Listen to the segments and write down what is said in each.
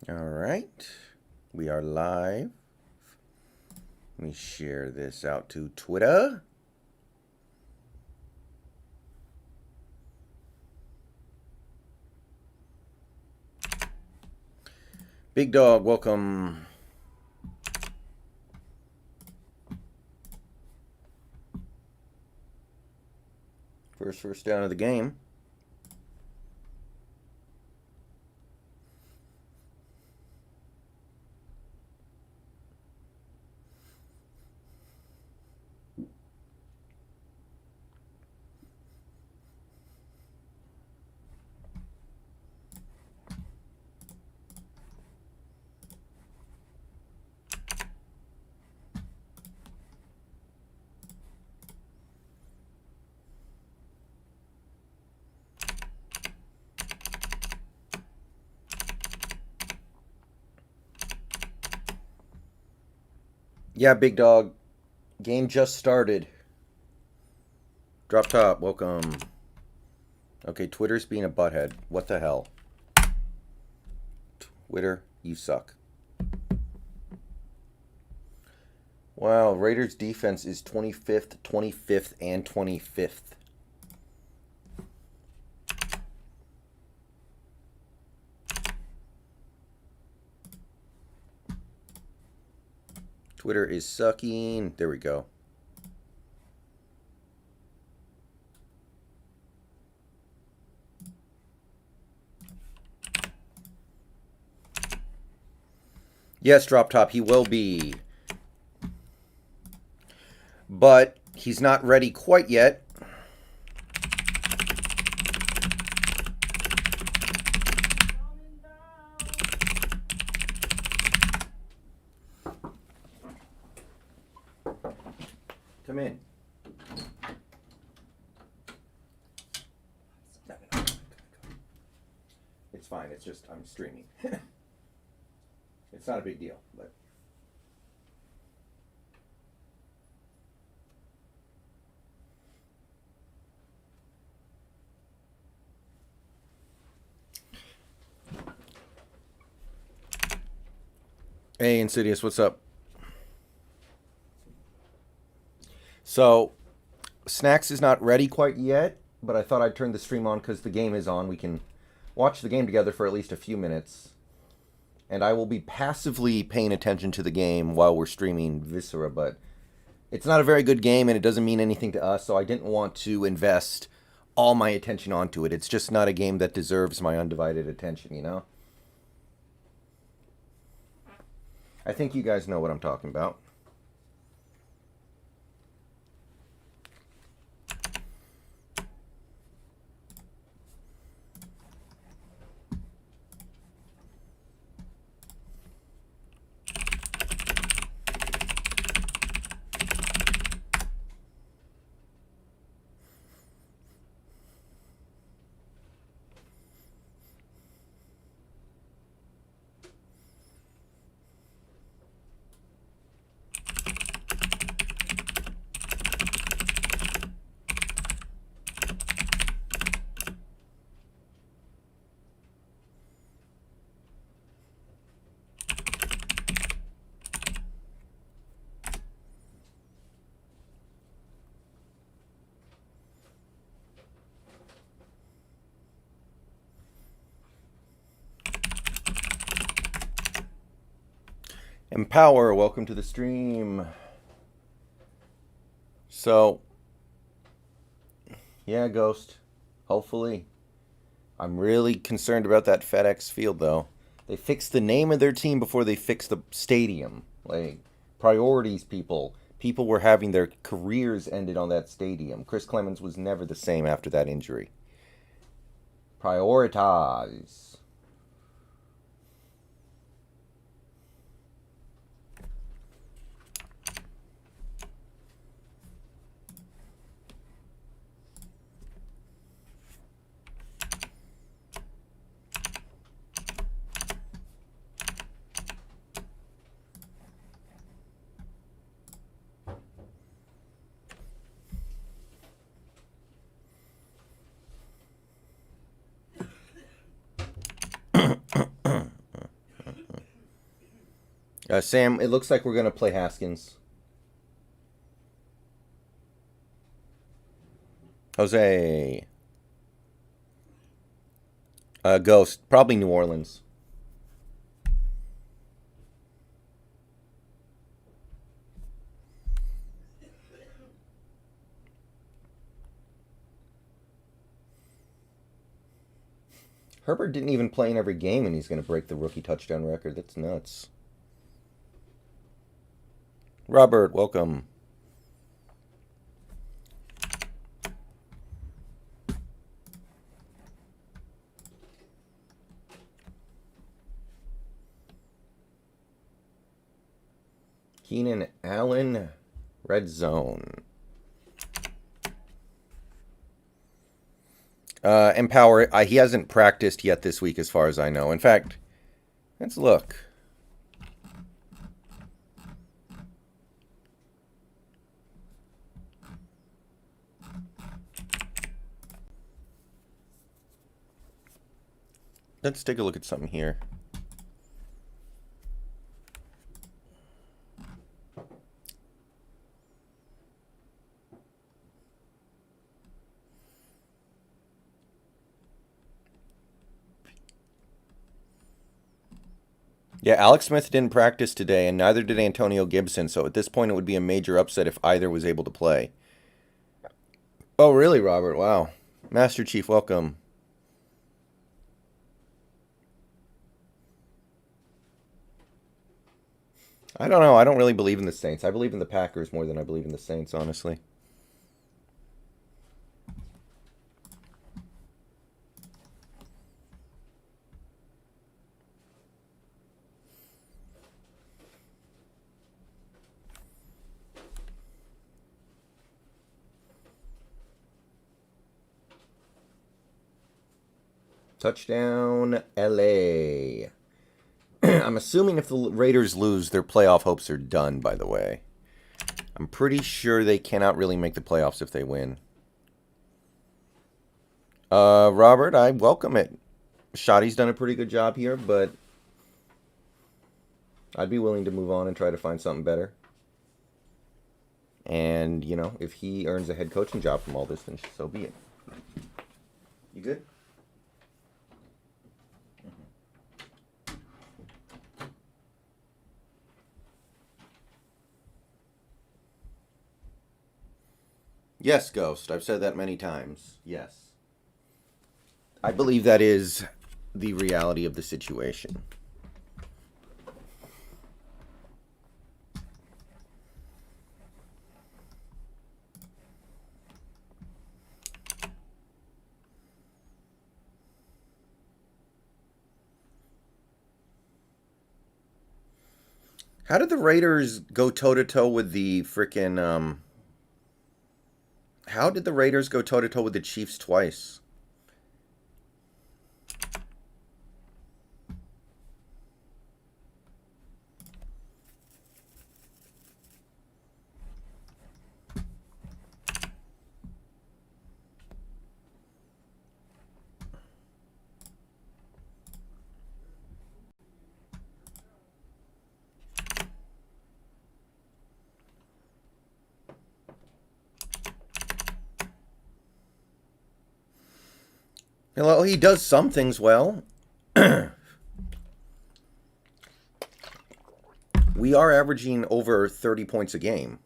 All right, we are live. Let me share this out to Twitter. Big Dog, welcome. First down of the game. Yeah, Big Dog. Game just started. Drop top, welcome. Okay, Twitter's being a butthead. What the hell? Twitter, you suck. Wow, Raiders defense is 25th, 25th, and 25th. Twitter is sucking. There we go. Yes, Drop Top, he will be. But he's not ready quite yet. Come in. It's fine. It's just I'm streaming. It's not a big deal, but hey, Insidious, what's up? So, Snacks is not ready quite yet, but I thought I'd turn the stream on because the game is on. We can watch the game together for at least a few minutes. And I will be passively paying attention to the game while we're streaming Viscera, but it's not a very good game and it doesn't mean anything to us, so I didn't want to invest all my attention onto it. It's just not a game that deserves my undivided attention, you know? I think you guys know what I'm talking about. Empower, welcome to the stream. So, yeah, Ghost. Hopefully. I'm really concerned about that FedEx field, though. They fixed the name of their team before they fixed the stadium. Like, priorities, people. People were having their careers ended on that stadium. Chris Clemens was never the same after that injury. Prioritize. Sam, it looks like we're going to play Haskins. Jose. Ghost. Probably New Orleans. Herbert didn't even play in every game, and he's going to break the rookie touchdown record. That's nuts. Robert, welcome. Keenan Allen, red zone. Empower, he hasn't practiced yet this week as far as I know. In fact, let's look. Let's take a look at something here. Yeah, Alex Smith didn't practice today, and neither did Antonio Gibson, so at this point it would be a major upset if either was able to play. Oh, really, Robert? Wow. Master Chief, welcome. I don't know. I don't really believe in the Saints. I believe in the Packers more than I believe in the Saints, honestly. Touchdown, LA. I'm assuming if the Raiders lose, their playoff hopes are done, by the way. I'm pretty sure they cannot really make the playoffs if they win. Robert, I welcome it. Shotty's done a pretty good job here, but I'd be willing to move on and try to find something better. And, you know, if he earns a head coaching job from all this, then so be it. You good? Yes, Ghost. I've said that many times. Yes. I believe that is the reality of the situation. How did the Raiders go toe-to-toe with the frickin', How did the Raiders go toe-to-toe with the Chiefs twice? Well, he does some things well. We are averaging over 30 points a game.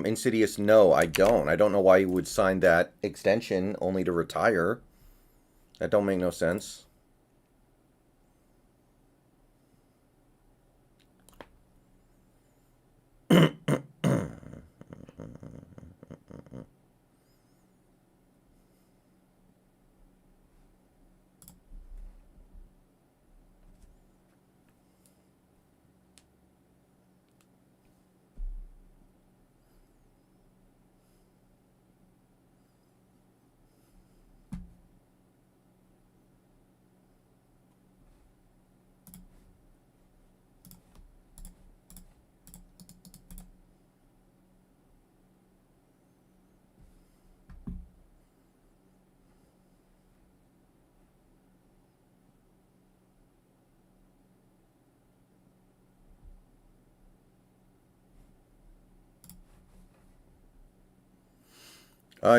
Insidious, no, I don't. I don't know why you would sign that extension only to retire. That don't make no sense.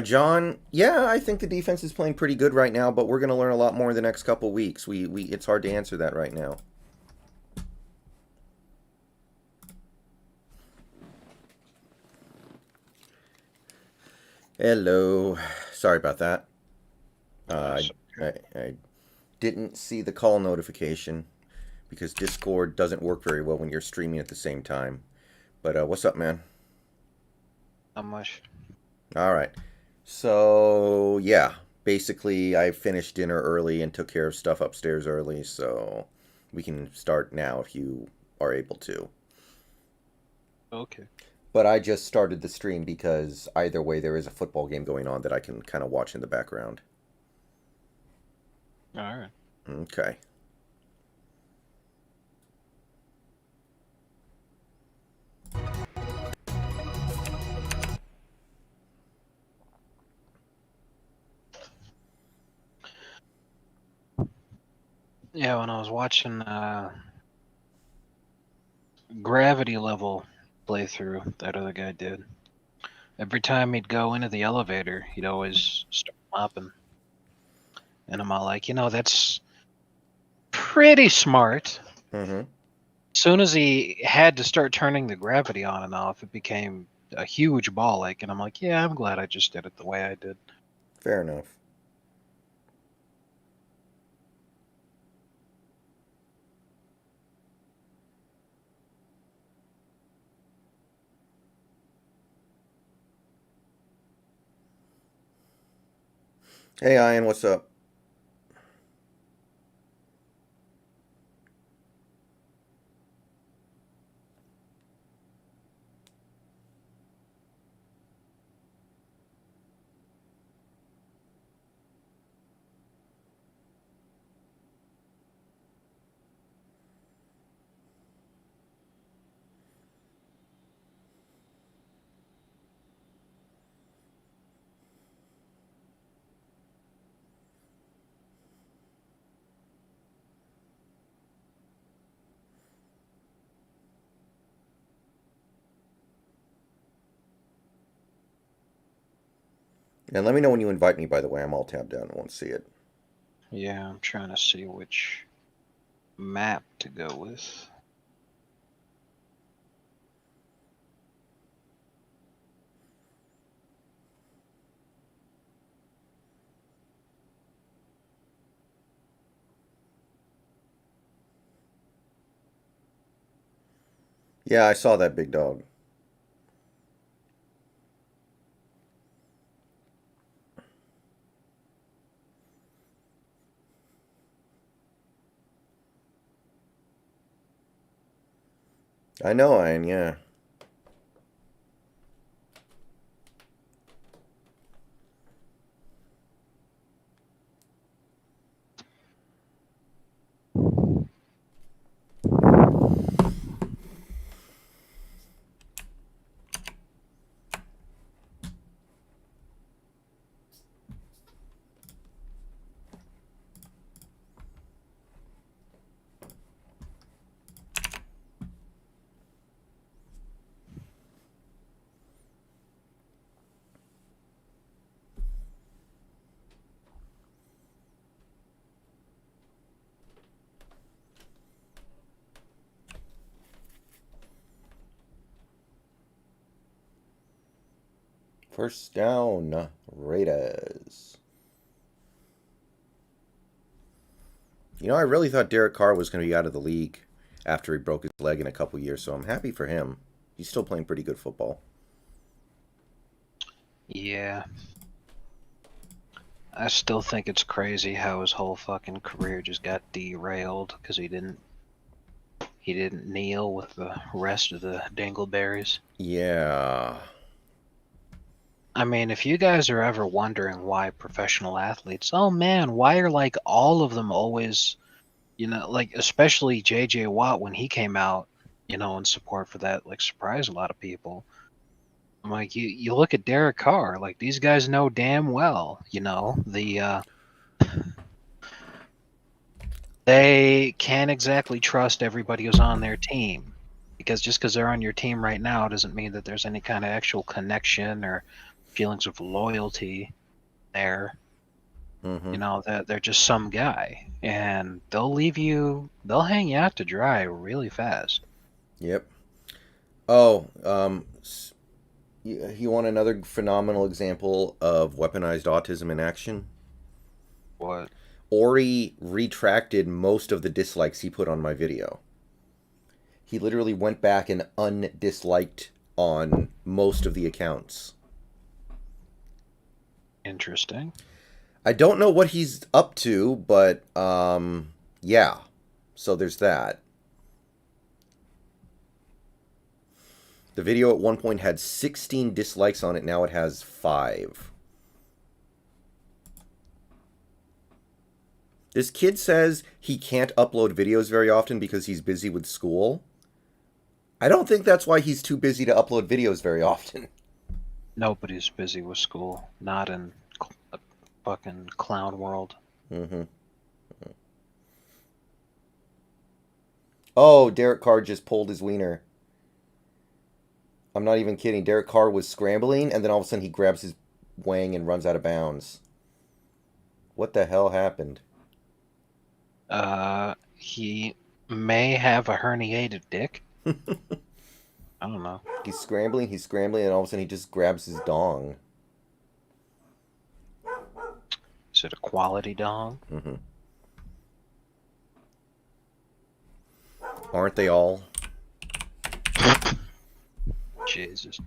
John, yeah, I think the defense is playing pretty good right now, but we're going to learn a lot more in the next couple weeks. It's hard to answer that right now. Hello. Sorry about that. I didn't see the call notification because Discord doesn't work very well when you're streaming at the same time. But what's up, man? Not much. All right. So, yeah, basically I finished dinner early and took care of stuff upstairs early, so we can start now if you are able to. Okay. But I just started the stream because either way there is a football game going on that I can kind of watch in the background. All right. Okay. Yeah, when I was watching Gravity Level playthrough that other guy did, every time he'd go into the elevator, he'd always start mopping. And I'm all like, that's pretty smart. Mm-hmm. As soon as he had to start turning the gravity on and off, it became a huge ball ache. And I'm like, yeah, I'm glad I just did it the way I did. Fair enough. Hey, Ian, what's up? And let me know when you invite me, by the way. I'm all tabbed out and won't see it. Yeah, I'm trying to see which map to go with. Yeah, I saw that big dog. I know, Ian, yeah. First down, Raiders. I really thought Derek Carr was going to be out of the league after he broke his leg in a couple years, so I'm happy for him. He's still playing pretty good football. Yeah. I still think it's crazy how his whole fucking career just got derailed because he didn't kneel with the rest of the dingleberries. Yeah. I mean, if you guys are ever wondering why professional athletes, oh man, why are like all of them always, like especially JJ Watt when he came out, in support for that, like surprised a lot of people. I'm like, you look at Derek Carr, like these guys know damn well, they can't exactly trust everybody who's on their team, because just because they're on your team right now doesn't mean that there's any kind of actual connection or feelings of loyalty there. Mm-hmm. You know, that they're just some guy, and they'll hang you out to dry really fast. Yep. Oh, you want another phenomenal example of weaponized autism in action? What? Ori retracted most of the dislikes he put on my video. He literally went back and undisliked on most of the accounts. Interesting. I don't know what he's up to, but yeah. So there's that. The video at one point had 16 dislikes on it. Now it has 5. This kid says he can't upload videos very often because he's busy with school. I don't think that's why he's too busy to upload videos very often. Nobody's busy with school. Not in the fucking clown world. Mm-hmm. Oh, Derek Carr just pulled his wiener. I'm not even kidding. Derek Carr was scrambling, and then all of a sudden he grabs his wang and runs out of bounds. What the hell happened? He may have a herniated dick. I don't know. He's scrambling, and all of a sudden he just grabs his dong. Is it a quality dong? Mm-hmm. Aren't they all? Jesus.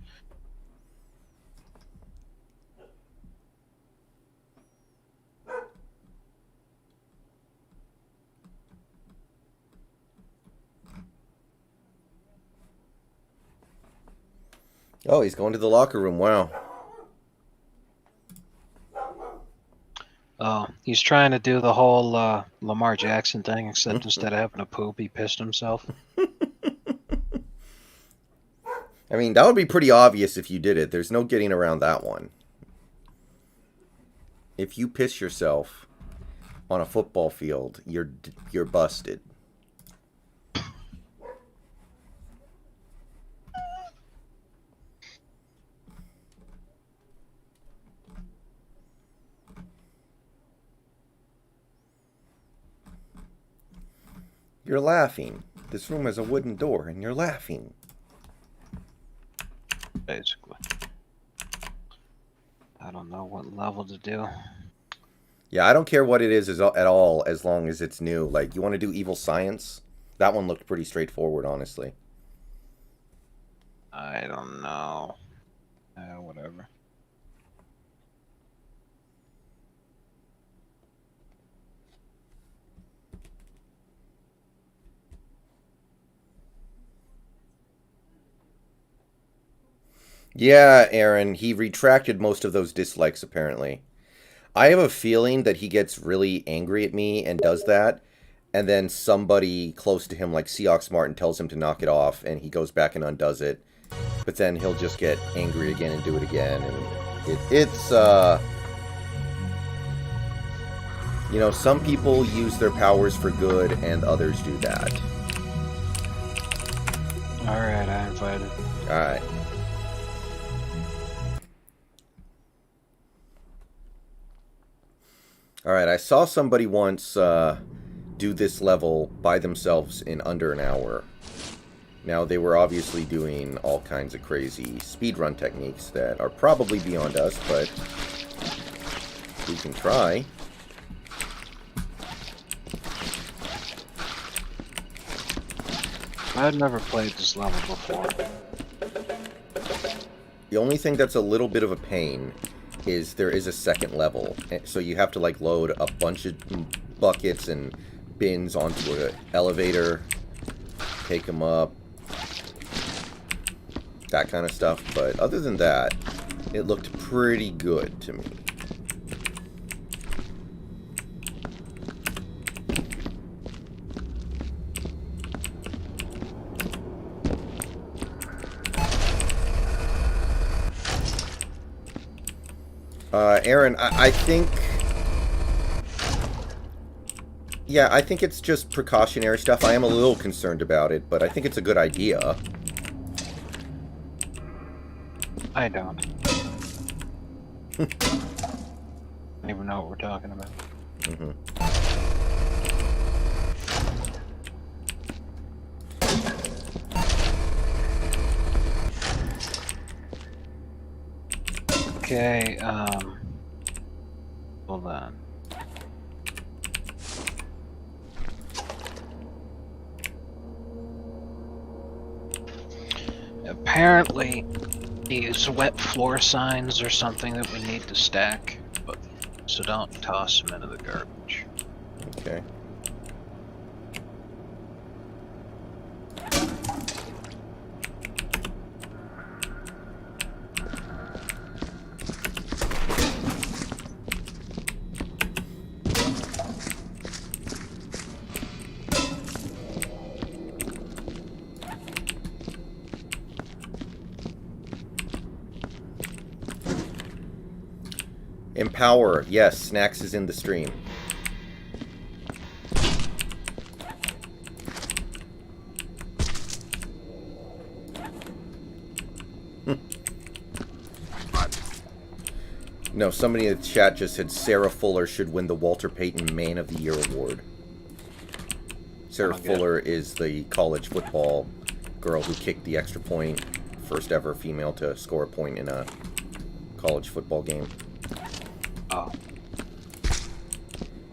Oh, he's going to the locker room. Wow. Oh, he's trying to do the whole Lamar Jackson thing, except instead of having a poop, he pissed himself. I mean, that would be pretty obvious if you did it. There's no getting around that one. If you piss yourself on a football field, you're busted. You're laughing. This room has a wooden door, and you're laughing. Basically. I don't know what level to do. Yeah, I don't care what it is at all, as long as it's new. Like, you want to do evil science? That one looked pretty straightforward, honestly. I don't know. Whatever. Yeah, Aaron, he retracted most of those dislikes, apparently. I have a feeling that he gets really angry at me and does that, and then somebody close to him, like Seahawks Martin, tells him to knock it off, and he goes back and undoes it. But then he'll just get angry again and do it again, and it's you know, some people use their powers for good, and others do that. Alright, I invited. Alright. Alright, I saw somebody once do this level by themselves in under an hour. Now, they were obviously doing all kinds of crazy speedrun techniques that are probably beyond us, but we can try. I've never played this level before. The only thing that's a little bit of a pain is there is a second level. So you have to, like, load a bunch of buckets and bins onto an elevator, take them up, that kind of stuff. But other than that, it looked pretty good to me. Aaron, I think... Yeah, I think it's just precautionary stuff. I am a little concerned about it, but I think it's a good idea. I don't. don't even know what we're talking about. Mm-hmm. Okay, hold on. Apparently, these wet floor signs are something that we need to stack, but so don't toss them into the garbage. Okay. Empower. Yes, Snacks is in the stream. No, somebody in the chat just said Sarah Fuller should win the Walter Payton Man of the Year award. Sarah Fuller is the college football girl who kicked the extra point. First ever female to score a point in a college football game. Oh.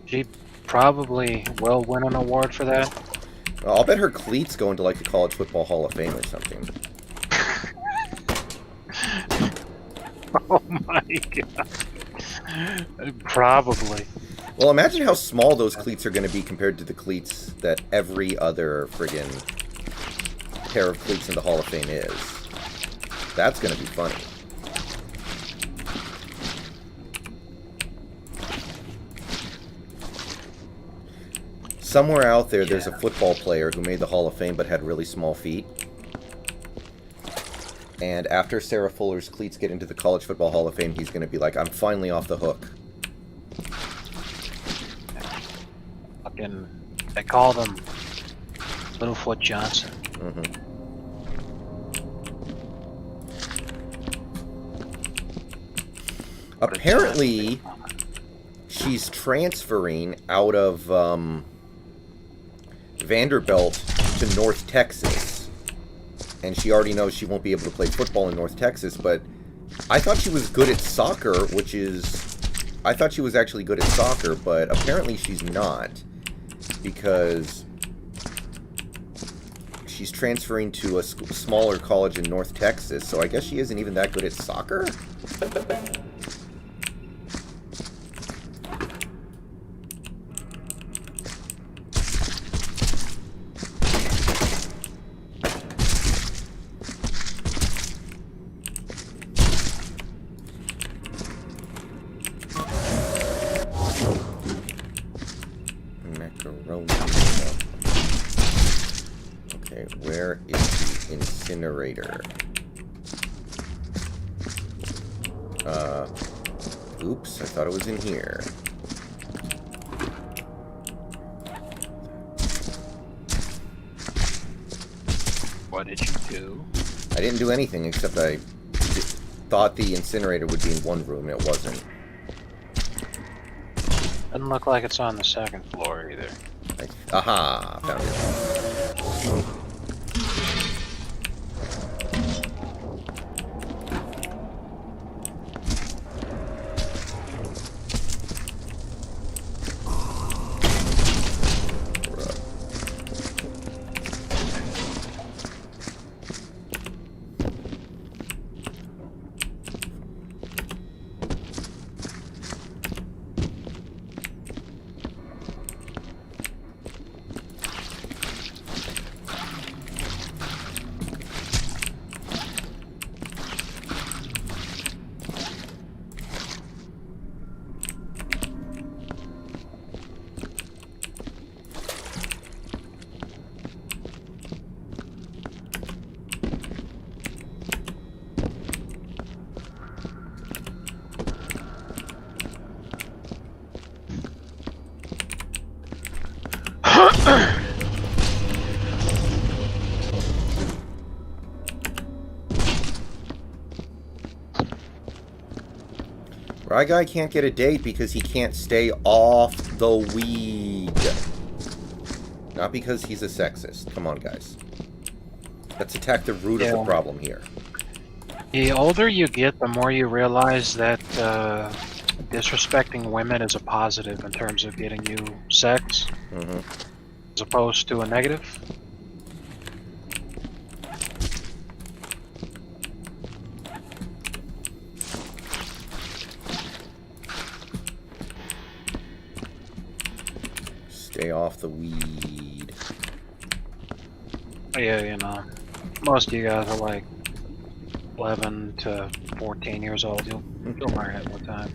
She probably will win an award for that. I'll bet her cleats go into like the College Football Hall of Fame or something. Oh my god. Probably. Well, imagine how small those cleats are going to be compared to the cleats that every other friggin' pair of cleats in the Hall of Fame is. That's going to be funny. Somewhere out there, there's a football player who made the Hall of Fame but had really small feet. And after Sarah Fuller's cleats get into the College Football Hall of Fame, he's going to be like, I'm finally off the hook. Fucking, they called him Littlefoot Johnson. Mm-hmm. Apparently, she's transferring out of Vanderbilt to North Texas. And she already knows she won't be able to play football in North Texas, but I thought she was good at soccer, which is... I thought she was actually good at soccer, but apparently she's not. Because she's transferring to a smaller college in North Texas, so I guess she isn't even that good at soccer? Where is the incinerator? Oops, I thought it was in here. What did you do? I didn't do anything except I thought the incinerator would be in one room and it wasn't. Doesn't look like it's on the second floor either. Aha! Found it. Ryguy can't get a date because he can't stay off the weed. Not because he's a sexist. Come on, guys. Let's attack the root of the problem here. The older you get, the more you realize that disrespecting women is a positive in terms of getting you sex, as opposed to a negative. Stay off the weed. Yeah, you know, most of you guys are like 11 to 14 years old. You'll learn at one time.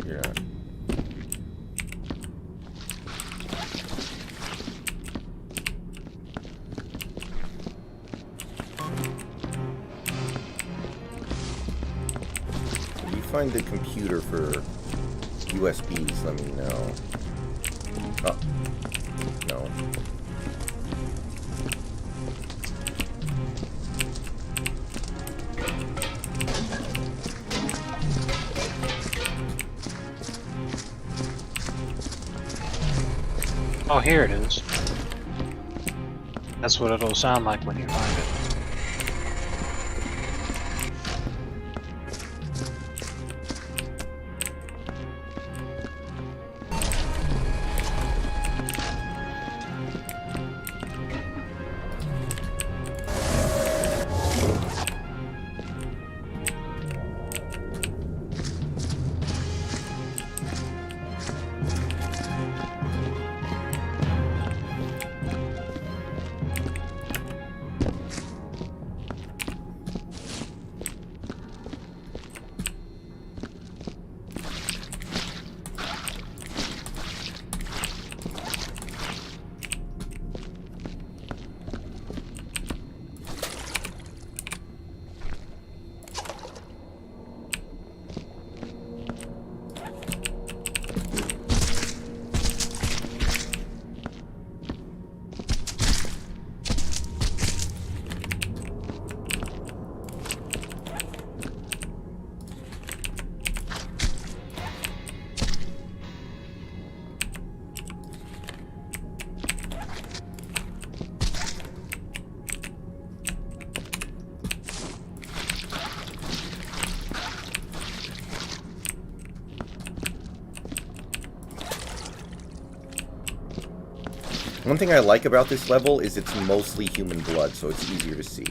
Yeah. If you find the computer for USBs, let me know. Oh. No. Oh, here it is. That's what it'll sound like when you find it. One thing I like about this level is it's mostly human blood, so it's easier to see.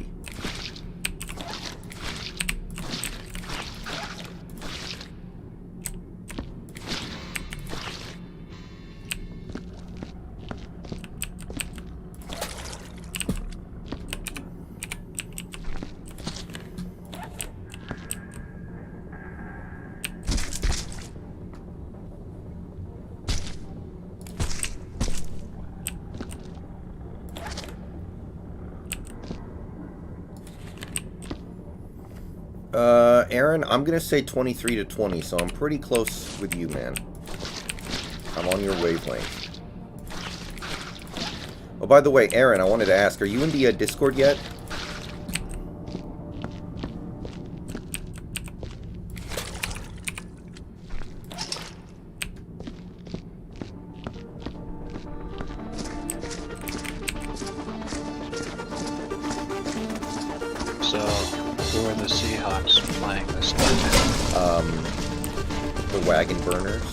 Aaron, I'm going to say 23 to 20, so I'm pretty close with you, man. I'm on your wavelength. Oh, by the way, Aaron, I wanted to ask, are you in the Discord yet? The wagon burners.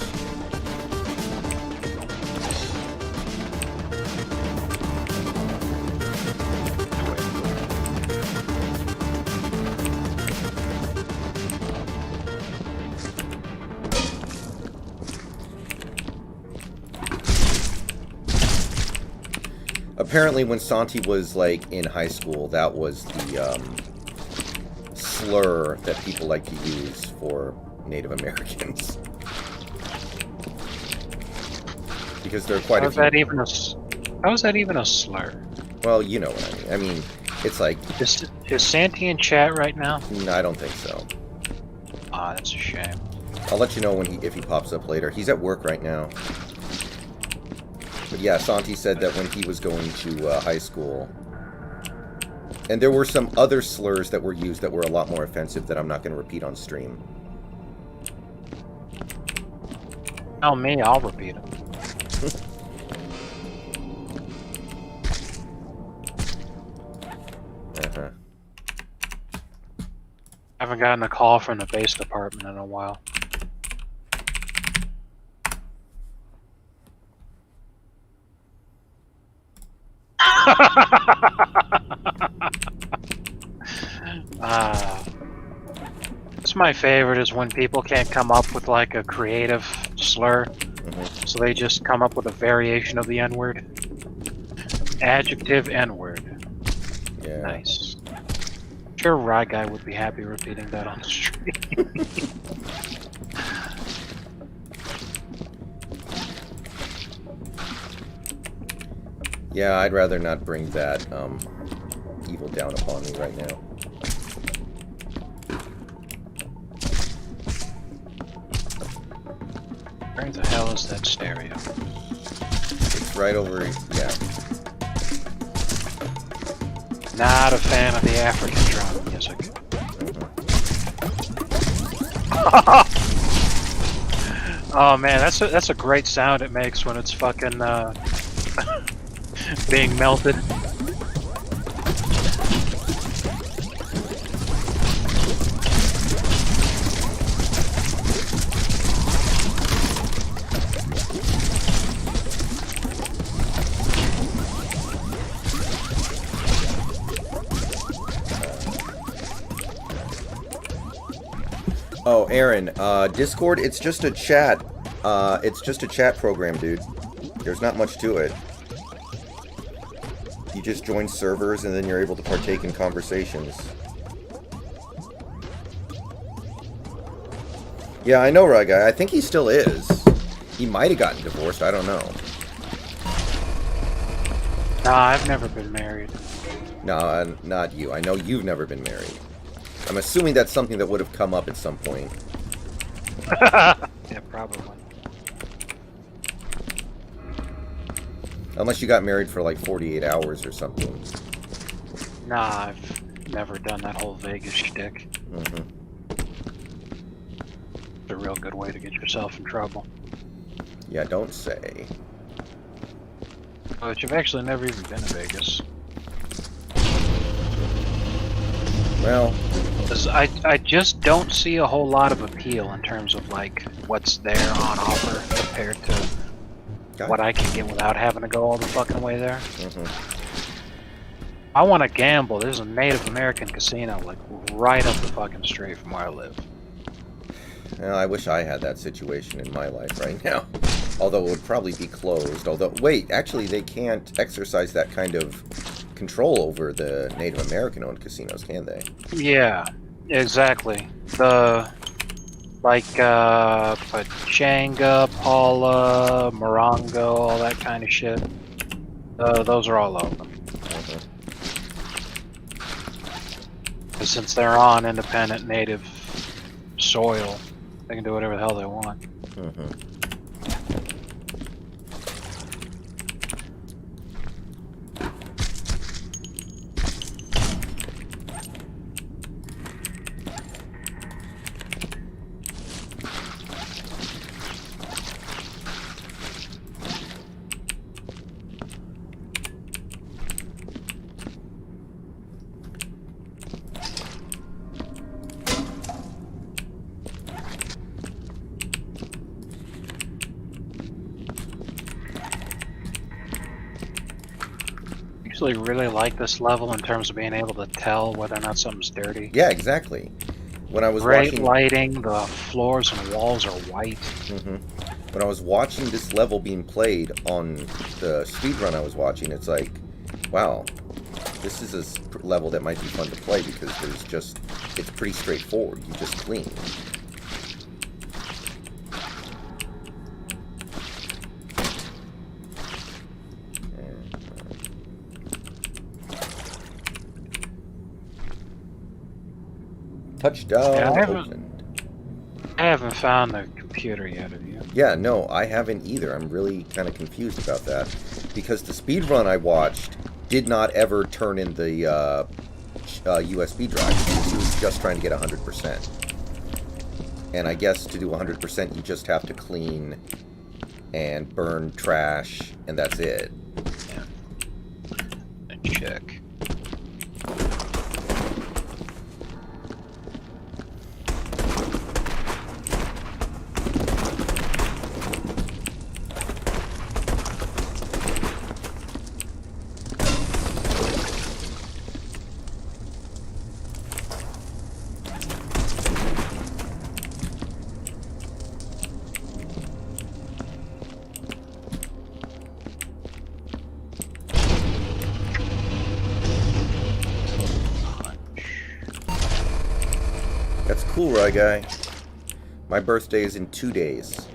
Apparently when Santee was like in high school, that was the slur that people like to use for Native Americans. Because there are quite a few... How is that even a slur? Well, you know what I mean. I mean, it's like... Is Santee in chat right now? No, I don't think so. Ah, that's a shame. I'll let you know when if he pops up later. He's at work right now. But yeah, Santee said that when he was going to high school... And there were some other slurs that were used that were a lot more offensive that I'm not going to repeat on stream. Tell me, I'll repeat it. Uh-huh. I haven't gotten a call from the base department in a while. It's my favorite is when people can't come up with like a creative slur, so they just come up with a variation of the N-word. Adjective N-word. Yeah. Nice. I'm sure Ryguy would be happy repeating that on the street. Yeah, I'd rather not bring that evil down upon me right now. Where the hell is that stereo? It's right over, yeah. Not a fan of the African drum music. Oh man, that's a great sound it makes when it's fucking being melted. Oh, Aaron, Discord, it's just a chat. It's just a chat program, dude. There's not much to it. You just join servers and then you're able to partake in conversations. Yeah, I know, Ryguy. I think he still is. He might have gotten divorced, I don't know. Nah, I've never been married. No, not you. I know you've never been married. I'm assuming that's something that would have come up at some point. Yeah, probably. Unless you got married for like 48 hours or something. Nah, I've never done that whole Vegas shtick. It's a real good way to get yourself in trouble. Yeah, don't say. But you've actually never even been to Vegas. Well, 'Cause I just don't see a whole lot of appeal in terms of like what's there on offer compared to what I can get without having to go all the fucking way there. I want to gamble. There's a Native American casino like right up the fucking street from where I live. Well, I wish I had that situation in my life right now. Although it would probably be closed. Although, wait, actually they can't exercise that kind of control over the Native American-owned casinos, can they? Yeah, exactly. The like Pachanga, Paula, Morongo, all that kind of shit. Those are all open. Since they're on independent native soil, they can do whatever the hell they want. Actually really like this level in terms of being able to tell whether or not something's dirty. Yeah, exactly. When I was Great watching lighting, the floors and walls are white. When I was watching this level being played on the speedrun I was watching, it's like, wow, this is a level that might be fun to play because there's just, it's pretty straightforward. You just clean. Touchdown opened. I haven't found the computer yet, have you? Yeah, no, I haven't either. I'm really kind of confused about that. Because the speedrun I watched did not ever turn in the USB drive. It was just trying to get 100%. And I guess to do 100%, you just have to clean and burn trash, and that's it. Yeah. And check. That's cool, Ryguy. My birthday is in 2 days.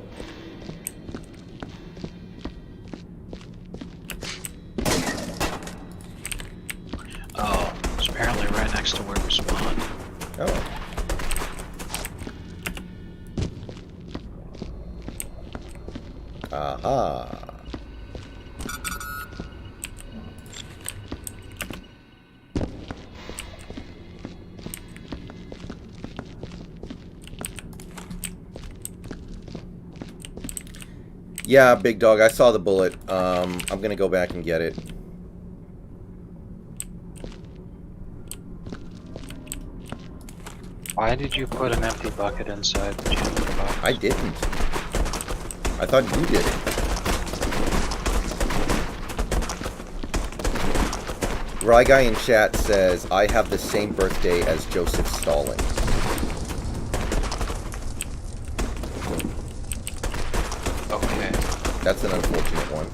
Oh, it's apparently right next to where we spawned. Oh. Aha. Yeah, big dog, I saw the bullet. I'm gonna go back and get it. Why did you put an empty bucket inside the chamber box? I didn't. I thought you did it. Ryguy in chat says, I have the same birthday as Joseph Stalin. Okay. That's an unfortunate one.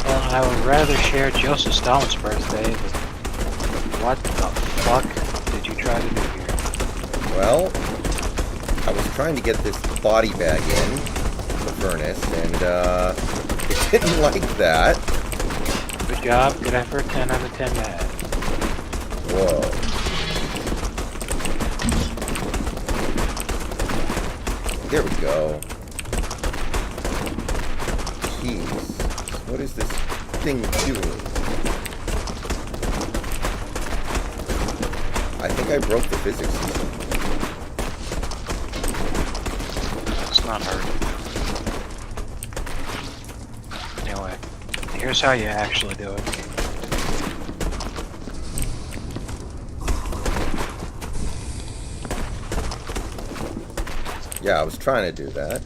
Well, I would rather share Joseph Stalin's birthday, but what the fuck did you try to do here? Well, I was trying to get this body bag in the furnace, and it didn't like that. Good job, good effort, 10 out of 10 mad. Whoa. There we go. Jeez. What is this thing doing? I think I broke the physics system. It's not hard. Anyway, here's how you actually do it. Yeah, I was trying to do that.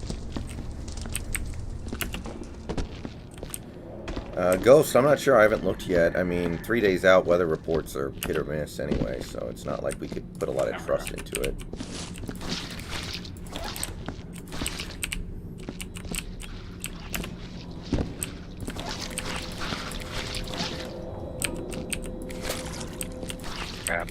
Ghost, I'm not sure. I haven't looked yet. I mean, 3 days out, weather reports are hit or miss anyway, so it's not like we could put a lot of trust into it. Crap.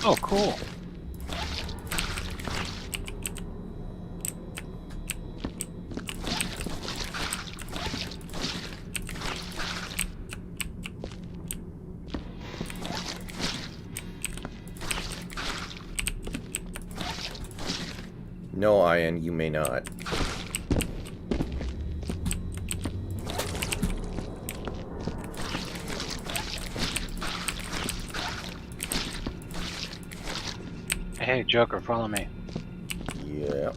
Oh, cool. No, Ayaan, you may not. Hey, Joker, follow me. Yeah.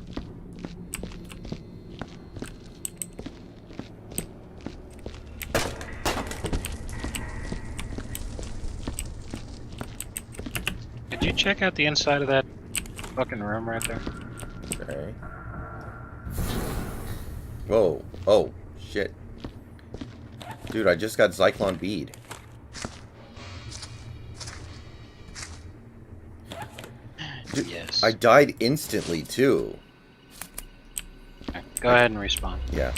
Did you check out the inside of that fucking room right there? Okay. Whoa. Oh, shit. Dude, I just got Zyklon bead. Dude, Yes. I died instantly, too. Okay, go ahead and respawn. Yeah.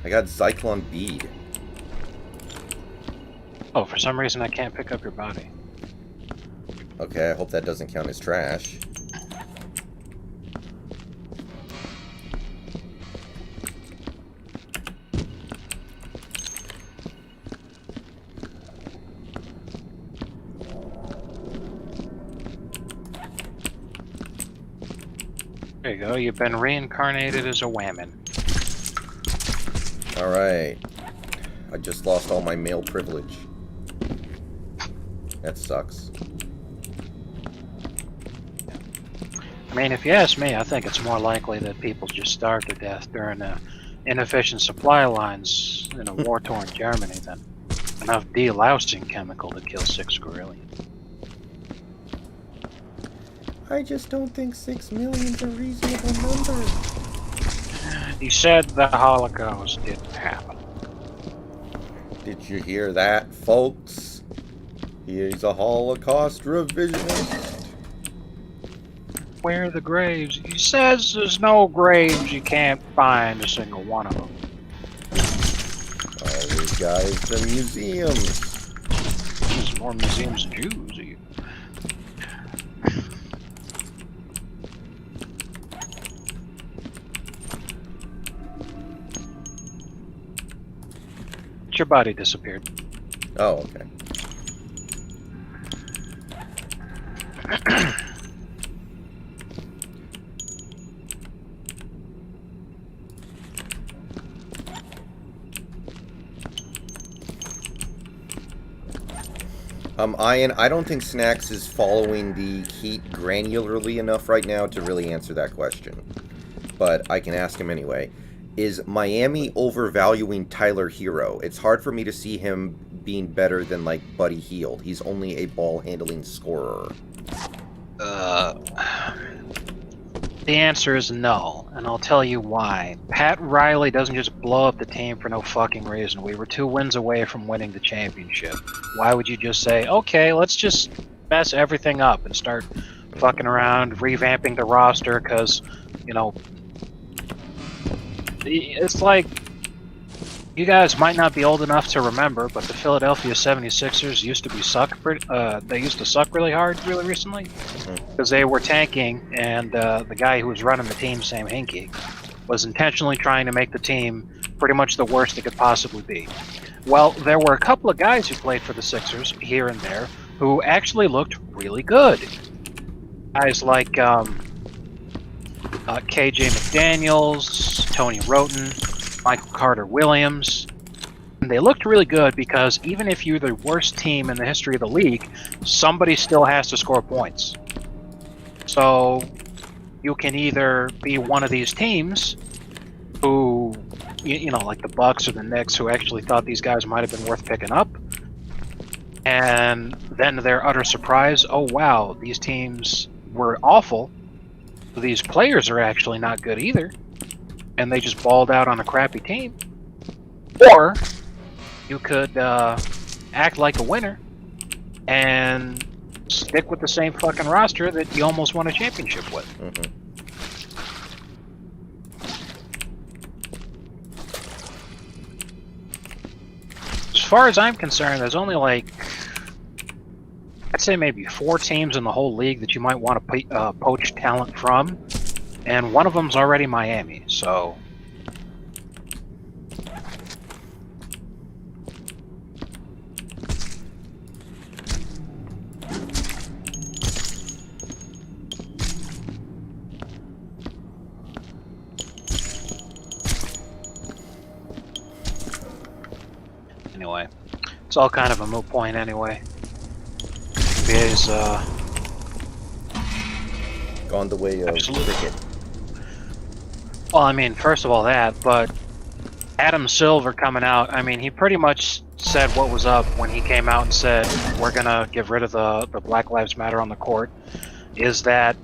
I got Zyklon bead. Oh, for some reason I can't pick up your body. Okay, I hope that doesn't count as trash. There you go. You've been reincarnated as a whammon. Alright. I just lost all my male privilege. That sucks. I mean, if you ask me, I think it's more likely that people just starve to death during inefficient supply lines in a war-torn Germany than enough delousing chemical to kill 6 Gorillion. I just don't think 6 million's a reasonable number. He said the Holocaust didn't happen. Did you hear that, folks? He's a Holocaust revisionist. Where are the graves? He says there's no graves. You can't find a single one of them. All these guys, the museums. There's more museums than Jews. Your body disappeared. Oh, okay. Ayaan, I don't think Snacks is following the heat granularly enough right now to really answer that question. But I can ask him anyway. Is Miami overvaluing Tyler Hero? It's hard for me to see him being better than, like, Buddy Hield. He's only a ball-handling scorer. The answer is no, and I'll tell you why. Pat Riley doesn't just blow up the team for no fucking reason. We were 2 wins away from winning the championship. Why would you just say, okay, let's just mess everything up and start fucking around, revamping the roster, because, you know, it's like, you guys might not be old enough to remember, but the Philadelphia 76ers used to they used to suck really hard really recently because they were tanking, and the guy who was running the team, Sam Hinkie, was intentionally trying to make the team pretty much the worst it could possibly be. Well, there were a couple of guys who played for the Sixers here and there who actually looked really good. Guys like KJ McDaniels, Tony Roten, Michael Carter-Williams. And they looked really good because even if you're the worst team in the history of the league, somebody still has to score points. So you can either be one of these teams who, you know, like the Bucks or the Knicks, who actually thought these guys might have been worth picking up, and then to their utter surprise, oh wow, these teams were awful. These players are actually not good either, and they just balled out on a crappy team. Or you could act like a winner and stick with the same fucking roster that you almost won a championship with. As far as I'm concerned, there's only like, I'd say maybe 4 teams in the whole league that you might want to poach talent from, and one of them's already Miami, so... Anyway, it's all kind of a moot point anyway. NBA's Gone the way of cricket. Well, I mean, first of all that, but Adam Silver coming out, I mean, he pretty much said what was up when he came out and said, we're gonna get rid of the Black Lives Matter on the court, is that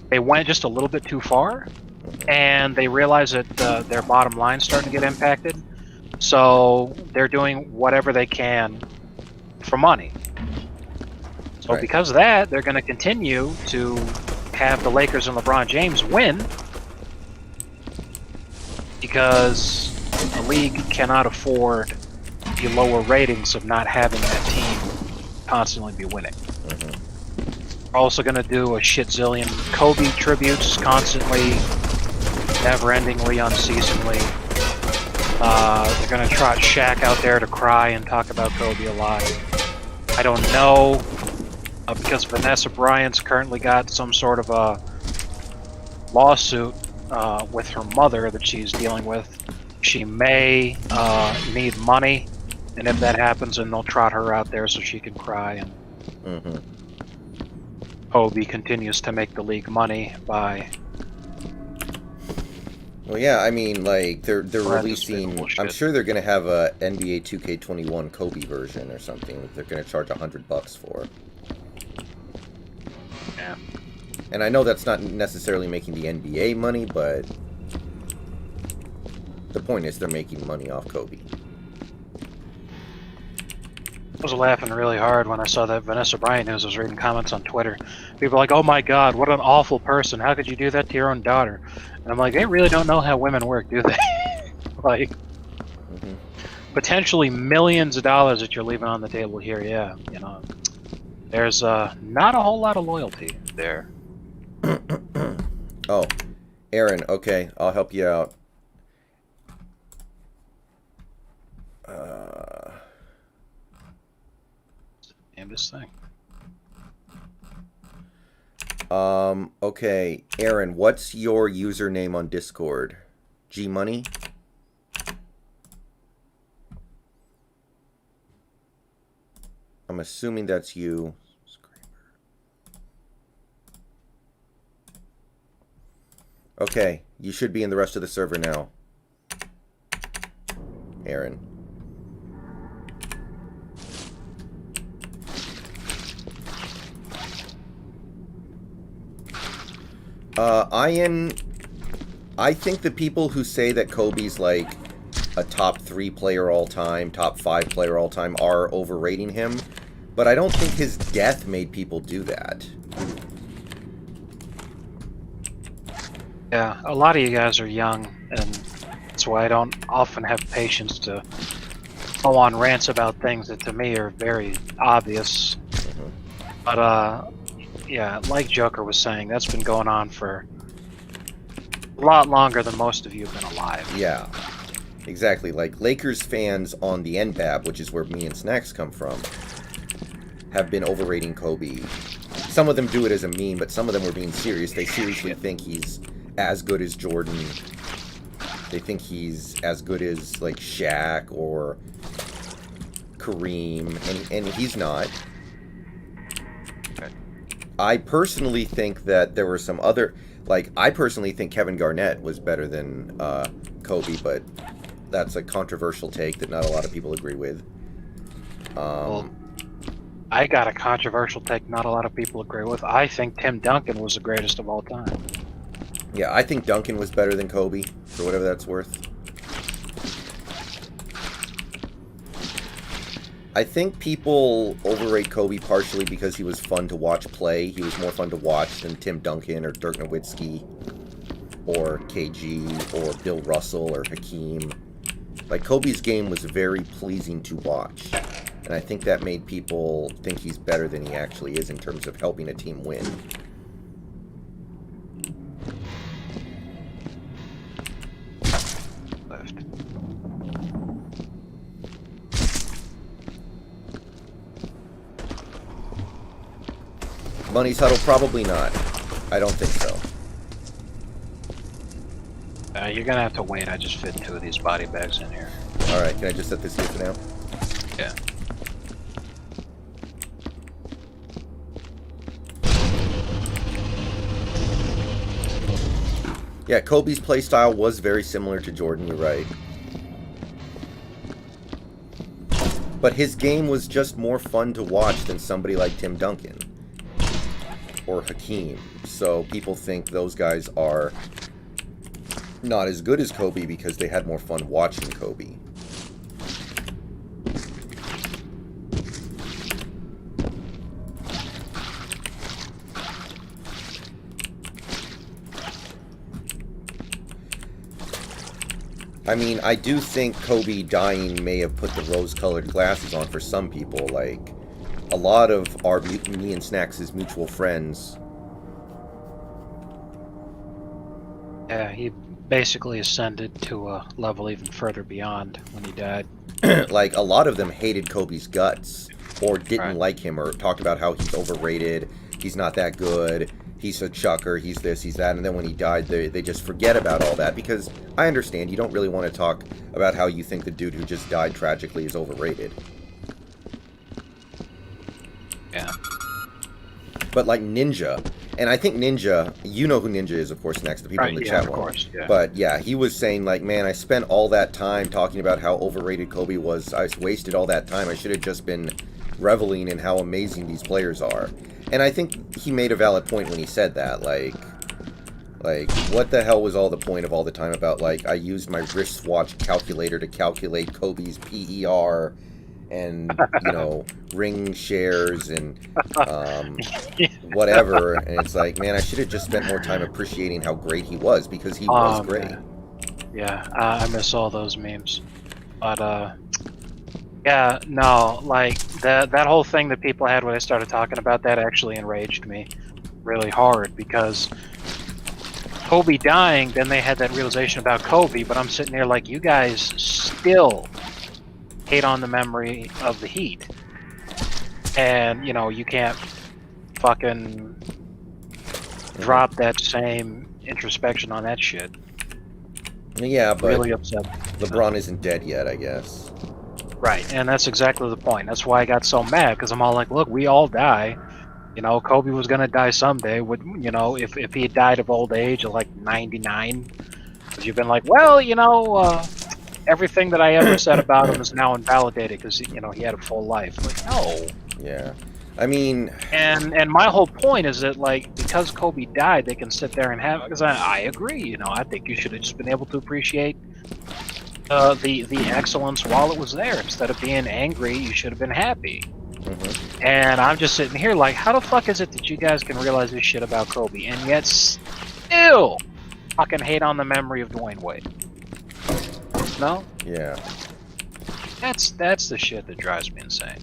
they went just a little bit too far, and they realized that their bottom line's starting to get impacted, so they're doing whatever they can for money. So Right. because of that, they're going to continue to have the Lakers and LeBron James win, because the league cannot afford the lower ratings of not having that team constantly be winning. We're also going to do a shit zillion Kobe tributes constantly, never-endingly, unceasingly. They're going to trot Shaq out there to cry and talk about Kobe alive. I don't know, because Vanessa Bryant's currently got some sort of a lawsuit with her mother that she's dealing with. She may need money, and if that happens, then they'll trot her out there so she can cry. And Kobe continues to make the league money by. Well, yeah, I mean, like they're releasing. I'm sure they're gonna have a NBA 2K21 Kobe version or something that they're gonna charge $100 for. Yeah. And I know that's not necessarily making the NBA money, but the point is they're making money off Kobe. I was laughing really hard when I saw that Vanessa Bryant news. I was reading comments on Twitter. People were like, "Oh my God, what an awful person! How could you do that to your own daughter?" And I'm like, they really don't know how women work, do they? Like, potentially millions of dollars that you're leaving on the table here. Yeah, you know, there's not a whole lot of loyalty there. Oh, Aaron. Okay, I'll help you out. Name this thing. Okay, Aaron, what's your username on Discord? G-Money? I'm assuming that's you. Okay, you should be in the rest of the server now. Aaron. I think the people who say that Kobe's like a top 3 player all time, top 5 player all time are overrating him, but I don't think his death made people do that. Yeah, a lot of you guys are young, and that's why I don't often have patience to go on rants about things that to me are very obvious. But yeah, like Joker was saying, that's been going on for a lot longer than most of you have been alive. Yeah, exactly. Like Lakers fans on the NBAB, which is where me and Snacks come from, have been overrating Kobe. Some of them do it as a meme, but some of them were being serious. They seriously think he's as good as Jordan. They think he's as good as like Shaq or Kareem, and he's not. I personally think that there were some other, like, I personally think Kevin Garnett was better than Kobe, but that's a controversial take that not a lot of people agree with. Well, I got a controversial take not a lot of people agree with. I think Tim Duncan was the greatest of all time. Yeah, I think Duncan was better than Kobe, for whatever that's worth. I think people overrate Kobe partially because he was fun to watch play. He was more fun to watch than Tim Duncan or Dirk Nowitzki or KG or Bill Russell or Hakeem. Like, Kobe's game was very pleasing to watch. And I think that made people think he's better than he actually is in terms of helping a team win. Money's Huddle, probably not. I don't think so. You're gonna have to wait. I just fit 2 of these body bags in here. Alright, can I just set this here for now? Yeah. Yeah, Kobe's playstyle was very similar to Jordan, you're right. But his game was just more fun to watch than somebody like Tim Duncan or Hakeem. So people think those guys are not as good as Kobe because they had more fun watching Kobe. I mean, I do think Kobe dying may have put the rose-colored glasses on for some people. Like, a lot of our, me and Snacks' mutual friends. Yeah, he basically ascended to a level even further beyond when he died. Like, a lot of them hated Kobe's guts, or didn't like him, or talked about how he's overrated, he's not that good, he's a chucker, he's this, he's that, and then when he died, they just forget about all that, because I understand you don't really want to talk about how you think the dude who just died tragically is overrated. Yeah. But like Ninja, and I think Ninja, you know who Ninja is, of course, next to people in the chat room. Of course, yeah. But yeah, he was saying like, man, I spent all that time talking about how overrated Kobe was. I wasted all that time. I should have just been reveling in how amazing these players are. And I think he made a valid point when he said that. Like, what the hell was all the point of all the time about, like, I used my wristwatch calculator to calculate Kobe's PER and, you know, ring shares and whatever. And it's like, man, I should have just spent more time appreciating how great he was, because he was great. Man. Yeah, I miss all those memes. But, yeah, no, like, that whole thing that people had when they started talking about that actually enraged me really hard, because Kobe dying, then they had that realization about Kobe, but I'm sitting there like, you guys still hate on the memory of the Heat. And, you know, you can't fucking drop that same introspection on that shit. Yeah, but really upset. LeBron isn't dead yet, I guess. Right, and that's exactly the point. That's why I got so mad, because I'm all like, look, we all die. You know, Kobe was going to die someday. Would, you know, if he had died of old age at like 99, would you have been like, well, you know, everything that I ever said about him is now invalidated because, you know, he had a full life. Like, no. Yeah. I mean... And my whole point is that, like, because Kobe died, they can sit there and have... Because I agree, you know, I think you should have just been able to appreciate the excellence while it was there. Instead of being angry, you should have been happy. Mm-hmm. And I'm just sitting here like, how the fuck is it that you guys can realize this shit about Kobe and yet still fucking hate on the memory of Dwayne Wade? No? Yeah. That's the shit that drives me insane.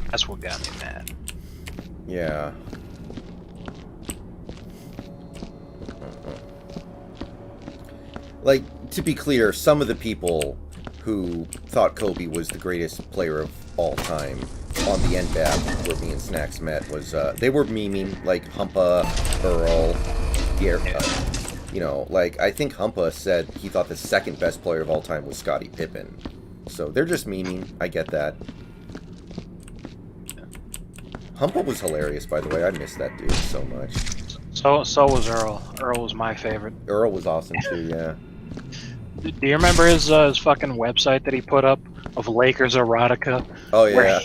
That's what got me mad. Yeah. Like, to be clear, some of the people who thought Kobe was the greatest player of all time on the NBAP, where me and Snacks met, was, they were memeing, like, Humpa, Earl, Garrett, you know, like, I think Humpa said he thought the second best player of all time was Scottie Pippen. So, they're just memeing, I get that. Humpa was hilarious, by the way, I miss that dude so much. So was Earl. Earl was my favorite. Earl was awesome, too, yeah. Do you remember his fucking website that he put up of Lakers erotica? Oh yeah.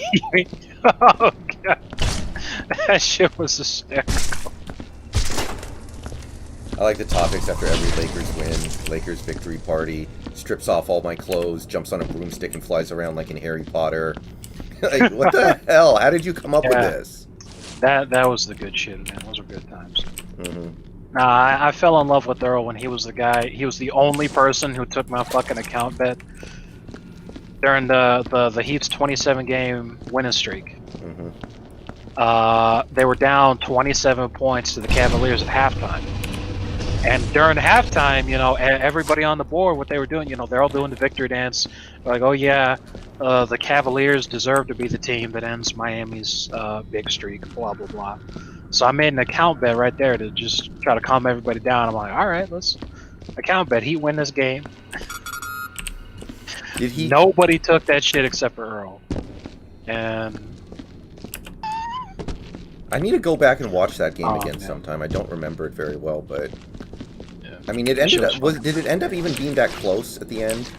Oh god, that shit was hysterical. I like the topics after every Lakers win. Lakers victory party. Strips off all my clothes, jumps on a broomstick and flies around like in Harry Potter. Like, what the hell? How did you come up with this? That was the good shit, man. Those were good times. Mm-hmm. Nah, I fell in love with Earl when he was the guy. He was the only person who took my fucking account bet during the Heat's 27-game winning streak. Mm-hmm. They were down 27 points to the Cavaliers at halftime. And during halftime, you know, everybody on the board, what they were doing, you know, they're all doing the victory dance. Like, oh yeah, the Cavaliers deserve to be the team that ends Miami's big streak, blah, blah, blah. So I made an account bet right there to just try to calm everybody down. I'm like, all right, let's account bet. He win this game. Did he? Nobody took that shit except for Earl. And I need to go back and watch that game again sometime. I don't remember it very well, but yeah. I mean, it ended up. Did it end up even being that close at the end?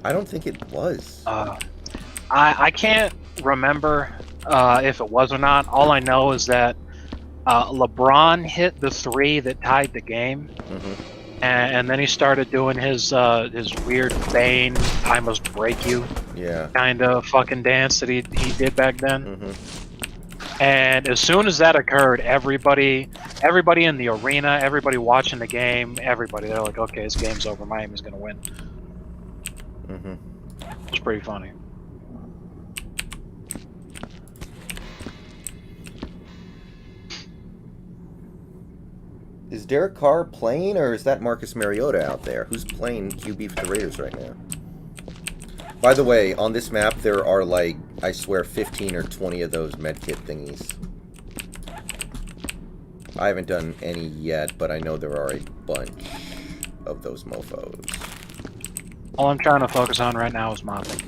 I don't think it was. I can't remember if it was or not. All I know is that LeBron hit the three that tied the game, and then he started doing his weird Bane, I must break you, kind of fucking dance that he did back then. And as soon as that occurred, everybody in the arena, everybody watching the game, they're like, okay, this game's over. Miami's gonna win. It was pretty funny. Is Derek Carr playing, or is that Marcus Mariota out there? Who's playing QB for the Raiders right now? By the way, on this map, there are like, I swear, 15 or 20 of those medkit thingies. I haven't done any yet, but I know there are a bunch of those mofos. All I'm trying to focus on right now is mopping.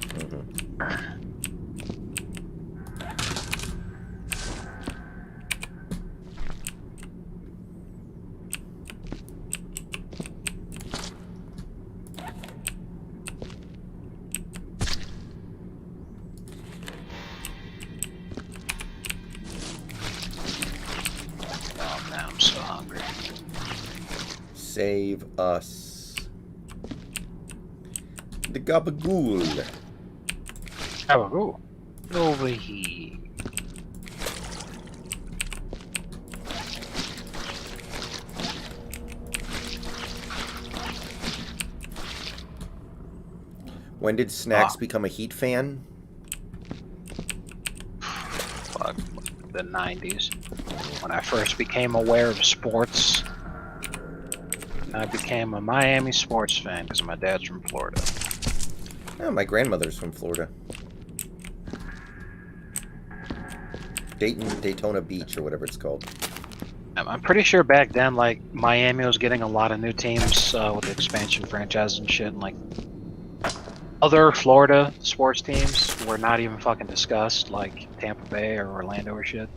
Oh man, I'm so hungry. Save us. The gabagool. Oh, over here. When did Snacks become a Heat fan? Fuck, the 90s. When I first became aware of sports, I became a Miami sports fan because my dad's from Florida. Oh, my grandmother's from Florida. Daytona Beach, or whatever it's called. I'm pretty sure back then, like, Miami was getting a lot of new teams with the expansion franchises and shit, and, like, other Florida sports teams were not even fucking discussed, like Tampa Bay or Orlando or shit.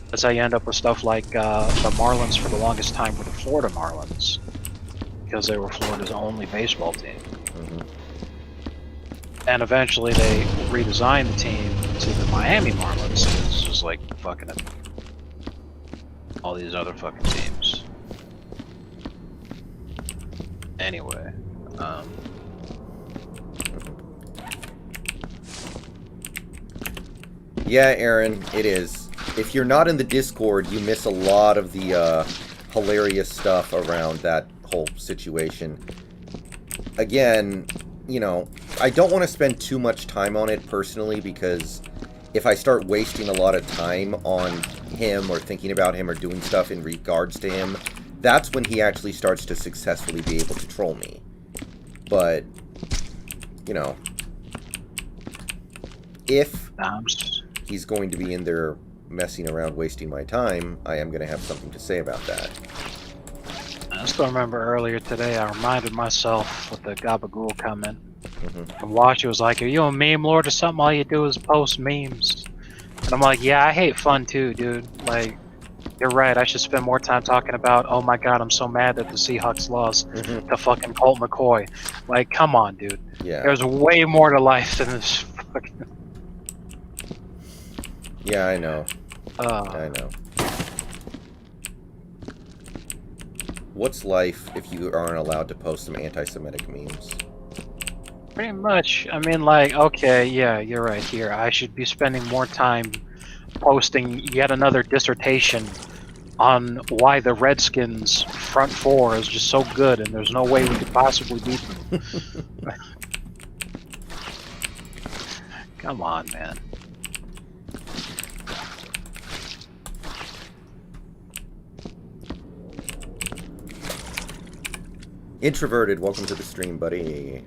That's how you end up with stuff like the Marlins for the longest time were the Florida Marlins, because they were Florida's only baseball team. And eventually they redesigned the team to the Miami Marlins. It's just like fucking all these other fucking teams. Anyway, Yeah, Aaron, it is. If you're not in the Discord, you miss a lot of the hilarious stuff around that whole situation. Again, you know, I don't want to spend too much time on it personally, because if I start wasting a lot of time on him or thinking about him or doing stuff in regards to him, that's when he actually starts to successfully be able to troll me. But, you know, if he's going to be in there messing around wasting my time, I am going to have something to say about that. I still remember earlier today I reminded myself with the Gabagool comment. And Washi was like, "Are you a meme lord or something? All you do is post memes." And I'm like, "Yeah, I hate fun too, dude. Like, you're right. I should spend more time talking about, oh my god, I'm so mad that the Seahawks lost to fucking Colt McCoy. Like, come on, dude. Yeah. There's way more to life than this fucking..." Yeah, I know. I know. What's life if you aren't allowed to post some anti-Semitic memes? Pretty much. I mean, like, okay, yeah, you're right here. I should be spending more time posting yet another dissertation on why the Redskins' front four is just so good and there's no way we could possibly beat them. Come on, man. Introverted, welcome to the stream, buddy.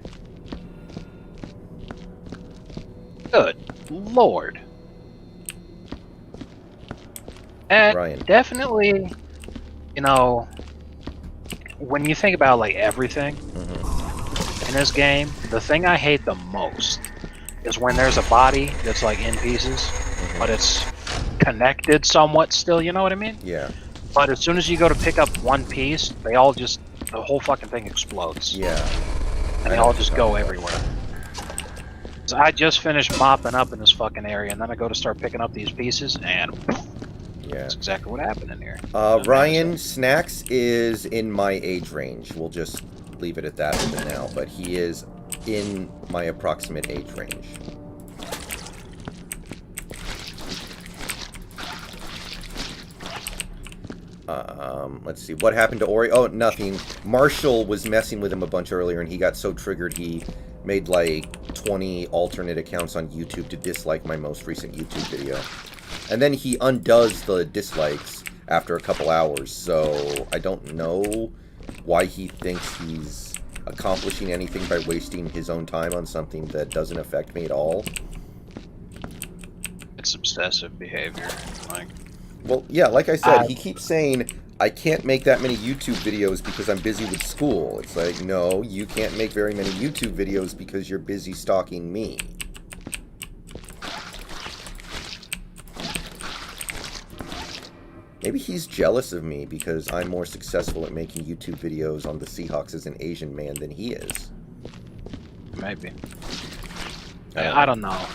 Good lord. And Ryan. definitely, you know, when you think about like everything in this game, the thing I hate the most is when there's a body that's like in pieces, but it's connected somewhat still, you know what I mean? Yeah. But as soon as you go to pick up one piece, they all just, the whole fucking thing explodes. Yeah. And they all just go everywhere. So I just finished mopping up in this fucking area, and then I go to start picking up these pieces, and Yeah. that's exactly what happened in here. Ryan, Snacks is in my age range. We'll just leave it at that for now, but he is in my approximate age range. Let's see. What happened to Ori? Oh, nothing. Marshall was messing with him a bunch earlier, and he got so triggered he made like 20 alternate accounts on YouTube to dislike my most recent YouTube video. And then he undoes the dislikes after a couple hours, so I don't know why he thinks he's accomplishing anything by wasting his own time on something that doesn't affect me at all. it's obsessive behavior. Like, well, yeah, like I said, he keeps saying, I can't make that many YouTube videos because I'm busy with school. It's like, no, you can't make very many YouTube videos because you're busy stalking me. Maybe he's jealous of me because I'm more successful at making YouTube videos on the Seahawks as an Asian man than he is. Maybe. I don't know.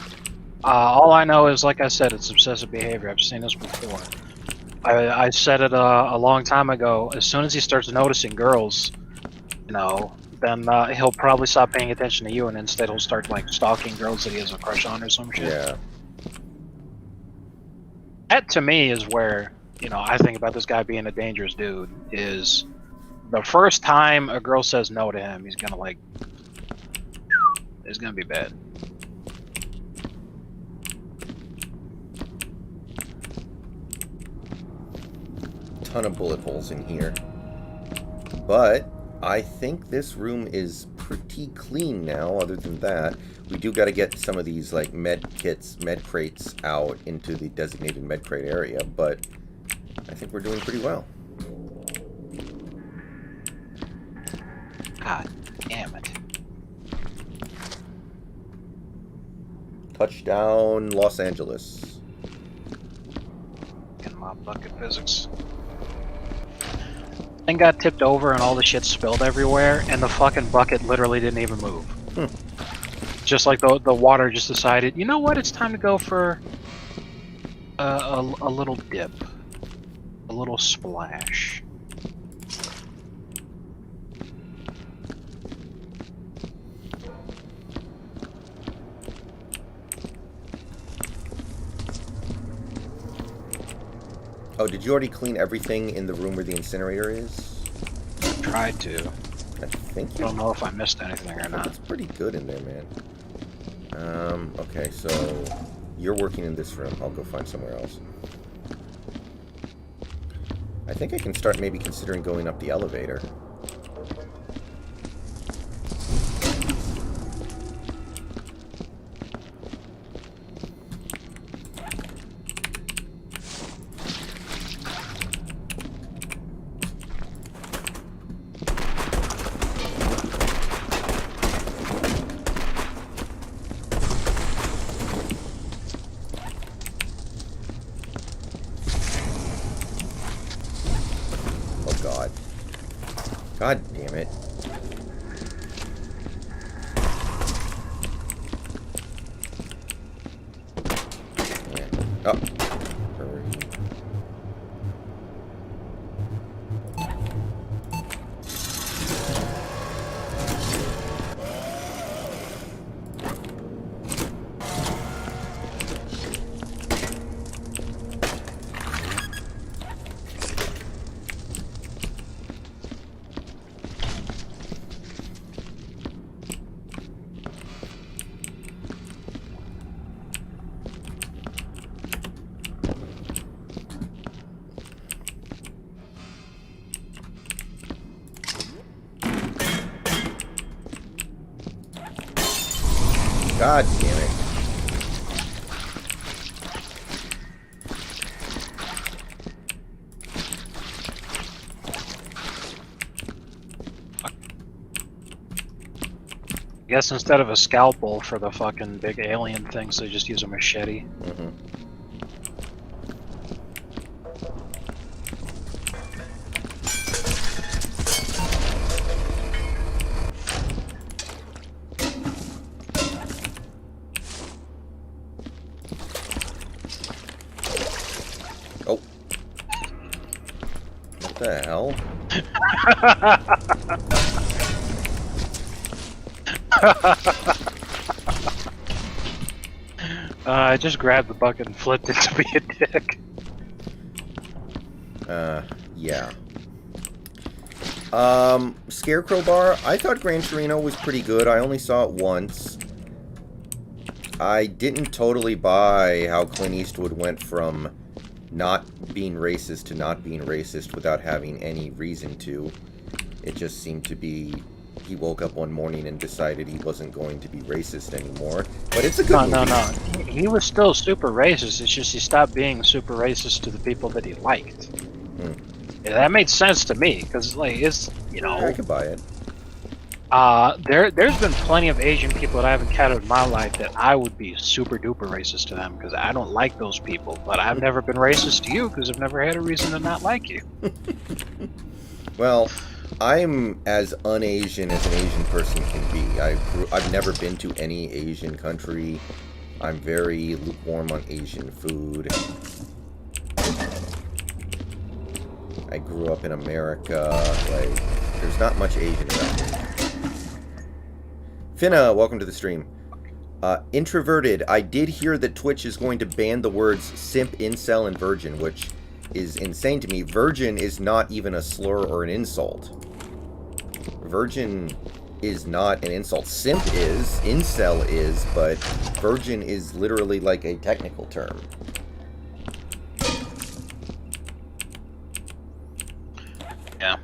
All I know is, like I said, it's obsessive behavior. I've seen this before. I said it a long time ago. As soon as he starts noticing girls, you know, then he'll probably stop paying attention to you, and instead he'll start like stalking girls that he has a crush on or some shit. Yeah. That to me is where, you know, I think about this guy being a dangerous dude. Is the first time a girl says no to him, he's gonna like, it's gonna be bad. Ton of bullet holes in here, but I think this room is pretty clean now. Other than that, we do got to get some of these like med crates out into the designated med crate area, but I think we're doing pretty well. God damn it. Touchdown, Los Angeles. Get my bucket physics. Thing got tipped over and all the shit spilled everywhere, and the fucking bucket literally didn't even move. Just like the water just decided, you know what, it's time to go for a little dip. A little splash. Oh, did you already clean everything in the room where the incinerator is? Tried to. I think I don't know if I missed anything or not. It's pretty good in there, man. Okay, so you're working in this room. I'll go find somewhere else. I think I can start maybe considering going up the elevator. God damn it. Yeah. Oh. Hurry. God damn it. I guess instead of a scalpel for the fucking big alien things, they just use a machete. Mm-hmm. Oh. What the hell? I just grabbed the bucket and flipped it to be a dick. Yeah. Scarecrow Bar, I thought Gran Torino was pretty good. I only saw it once. I didn't totally buy how Clint Eastwood went from not being racist to not being racist without having any reason to. It just seemed to be he woke up one morning and decided he wasn't going to be racist anymore. But it's a good movie. No. He was still super racist. It's just he stopped being super racist to the people that he liked. Yeah, that made sense to me because, like, it's I could buy it. There's been plenty of Asian people that I've encountered in my life that I would be super duper racist to them because I don't like those people. But I've never been racist to you because I've never had a reason to not like you. Well, I'm as un-Asian as an Asian person can be. I've never been to any Asian country. I'm very lukewarm on Asian food. I grew up in America. Like, there's not much Asian around here. Finna, welcome to the stream. Introverted. I did hear that Twitch is going to ban the words simp, incel, and virgin, which is insane to me. Virgin is not even a slur or an insult. Virgin is not an insult. Simp is, incel is, but virgin is literally like a technical term. Yeah.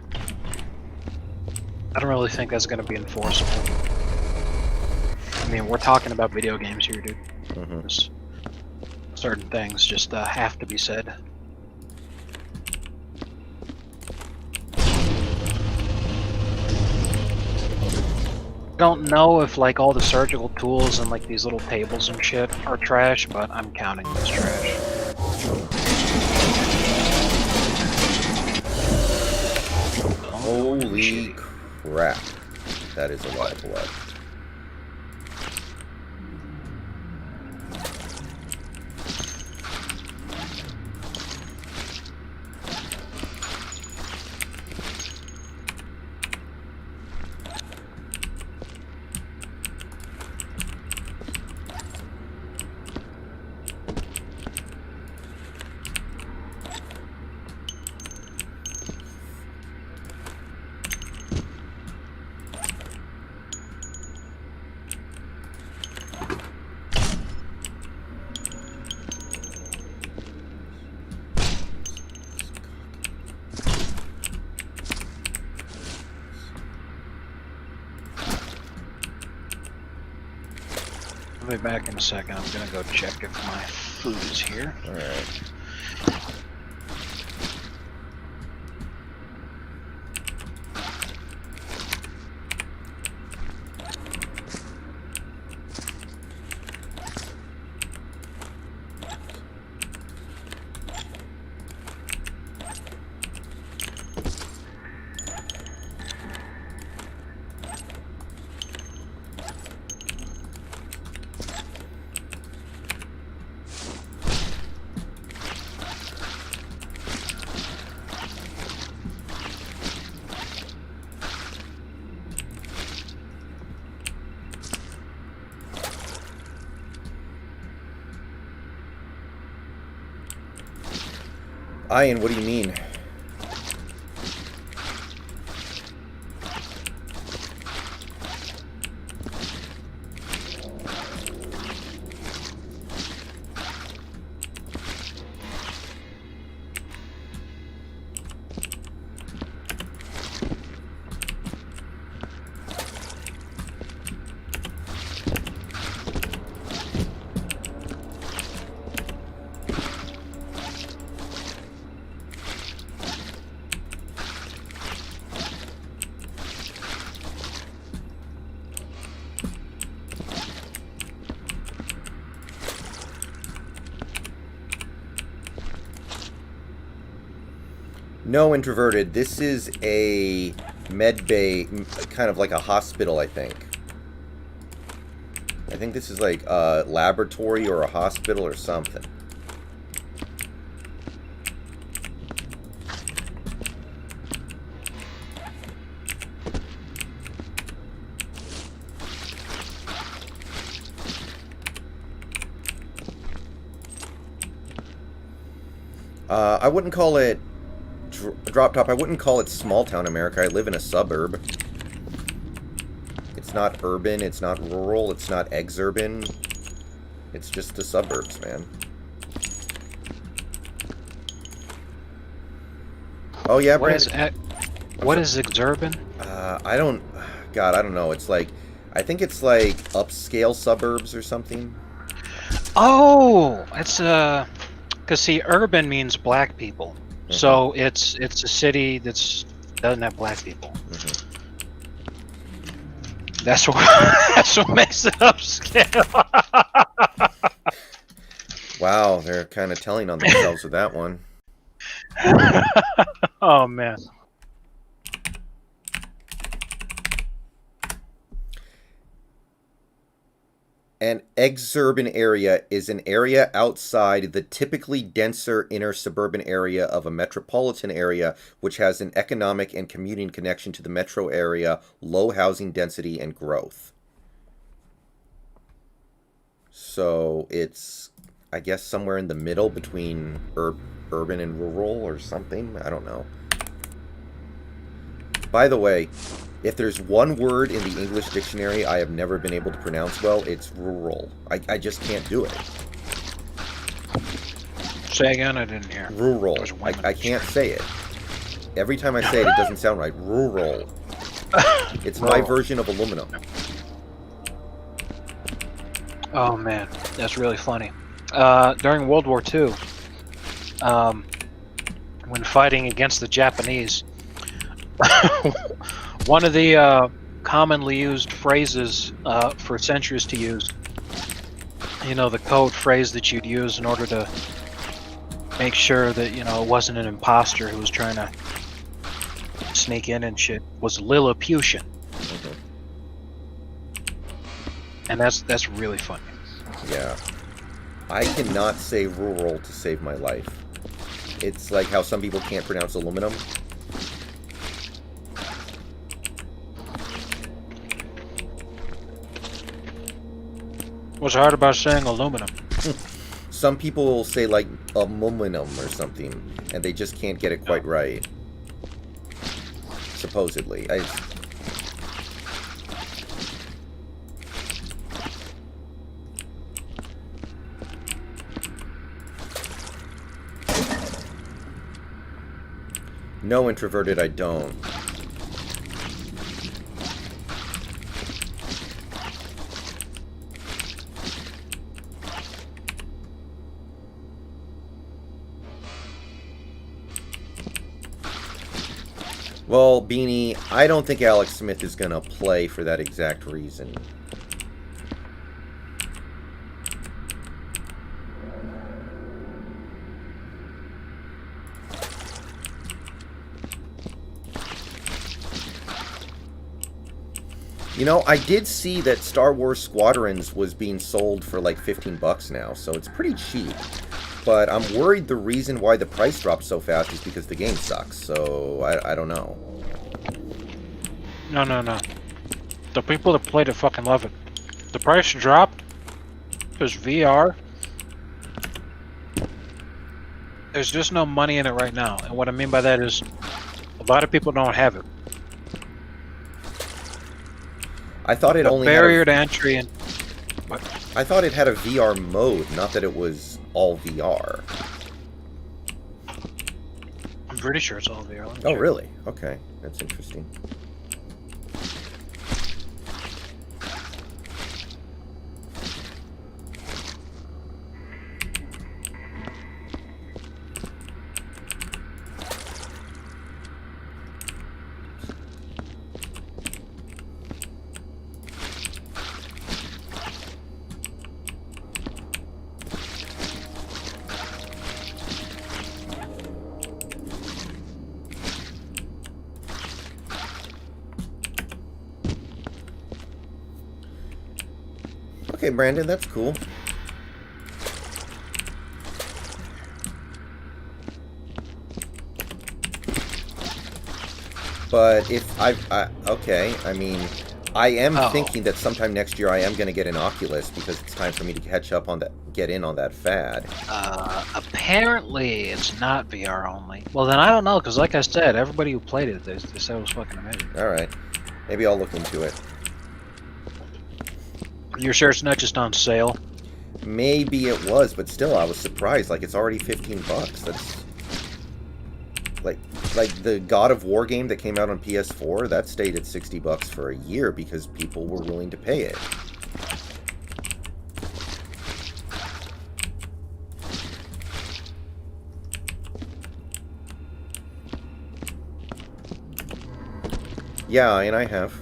I don't really think that's going to be enforceable. I mean, we're talking about video games here, dude. Just certain things just have to be said. Don't know if like all the surgical tools and like these little tables and shit are trash, but I'm counting them as trash. Holy crap. That is a lot of blood. I'll be back in a second. I'm gonna go check if my food is here. Alright. Ian, what do you mean? No, introverted. This is a med bay, kind of like a hospital, I think. I think this is like a laboratory or a hospital or something. I wouldn't call it drop top. I wouldn't call it small town America. I live in a suburb. It's not urban, it's not rural, it's not exurban. It's just the suburbs, man. Oh yeah, Brent. What is exurban? I don't... God, I don't know. It's like, I think it's like upscale suburbs or something. Oh, it's because see, urban means black people, so it's a city doesn't have black people. That's what makes it upscale. Wow, they're kind of telling on themselves with that one. Oh man. An exurban area is an area outside the typically denser inner suburban area of a metropolitan area which has an economic and commuting connection to the metro area, low housing density, and growth. So it's, I guess, somewhere in the middle between urban and rural or something. I don't know. By the way, if there's one word in the English dictionary I have never been able to pronounce well, it's rural. I just can't do it. Say again, I didn't hear. Rural. I can't say it. Every time I say it, it doesn't sound right. Rural. It's my version of aluminum. Oh man, that's really funny. During World War II, when fighting against the Japanese, one of the commonly used phrases for sentries to use, you know, the code phrase that you'd use in order to make sure that, you know, it wasn't an imposter who was trying to sneak in and shit, was Lilliputian. And that's really funny. Yeah. I cannot say rural to save my life. It's like how some people can't pronounce aluminum. What's hard about saying aluminum? Some people will say like aluminum or something, and they just can't get it quite right. Supposedly. No, introverted, I don't. Well, Beanie, I don't think Alex Smith is going to play for that exact reason. You know, I did see that Star Wars Squadrons was being sold for like $15 now, so it's pretty cheap. But I'm worried the reason why the price dropped so fast is because the game sucks, so I don't know. No. The people that played it fucking love it. The price dropped because VR, there's just no money in it right now. And what I mean by that is a lot of people don't have it. I thought it only barrier to entry and I thought it had a VR mode, not that it was all VR. I'm pretty sure it's all VR. Oh, really? Okay, that's interesting. Okay, Brandon, that's cool. But if okay, I mean, I am thinking that sometime next year I am going to get an Oculus because it's time for me to catch up on that, get in on that fad. Apparently it's not VR only. Well, then I don't know, because like I said, everybody who played it, they said it was fucking amazing. Alright. Maybe I'll look into it. You're sure it's not just on sale? Maybe it was, but still, I was surprised. Like, it's already $15. That's... Like, like the God of War game that came out on PS4, that stayed at $60 for a year because people were willing to pay it. Yeah, and I have.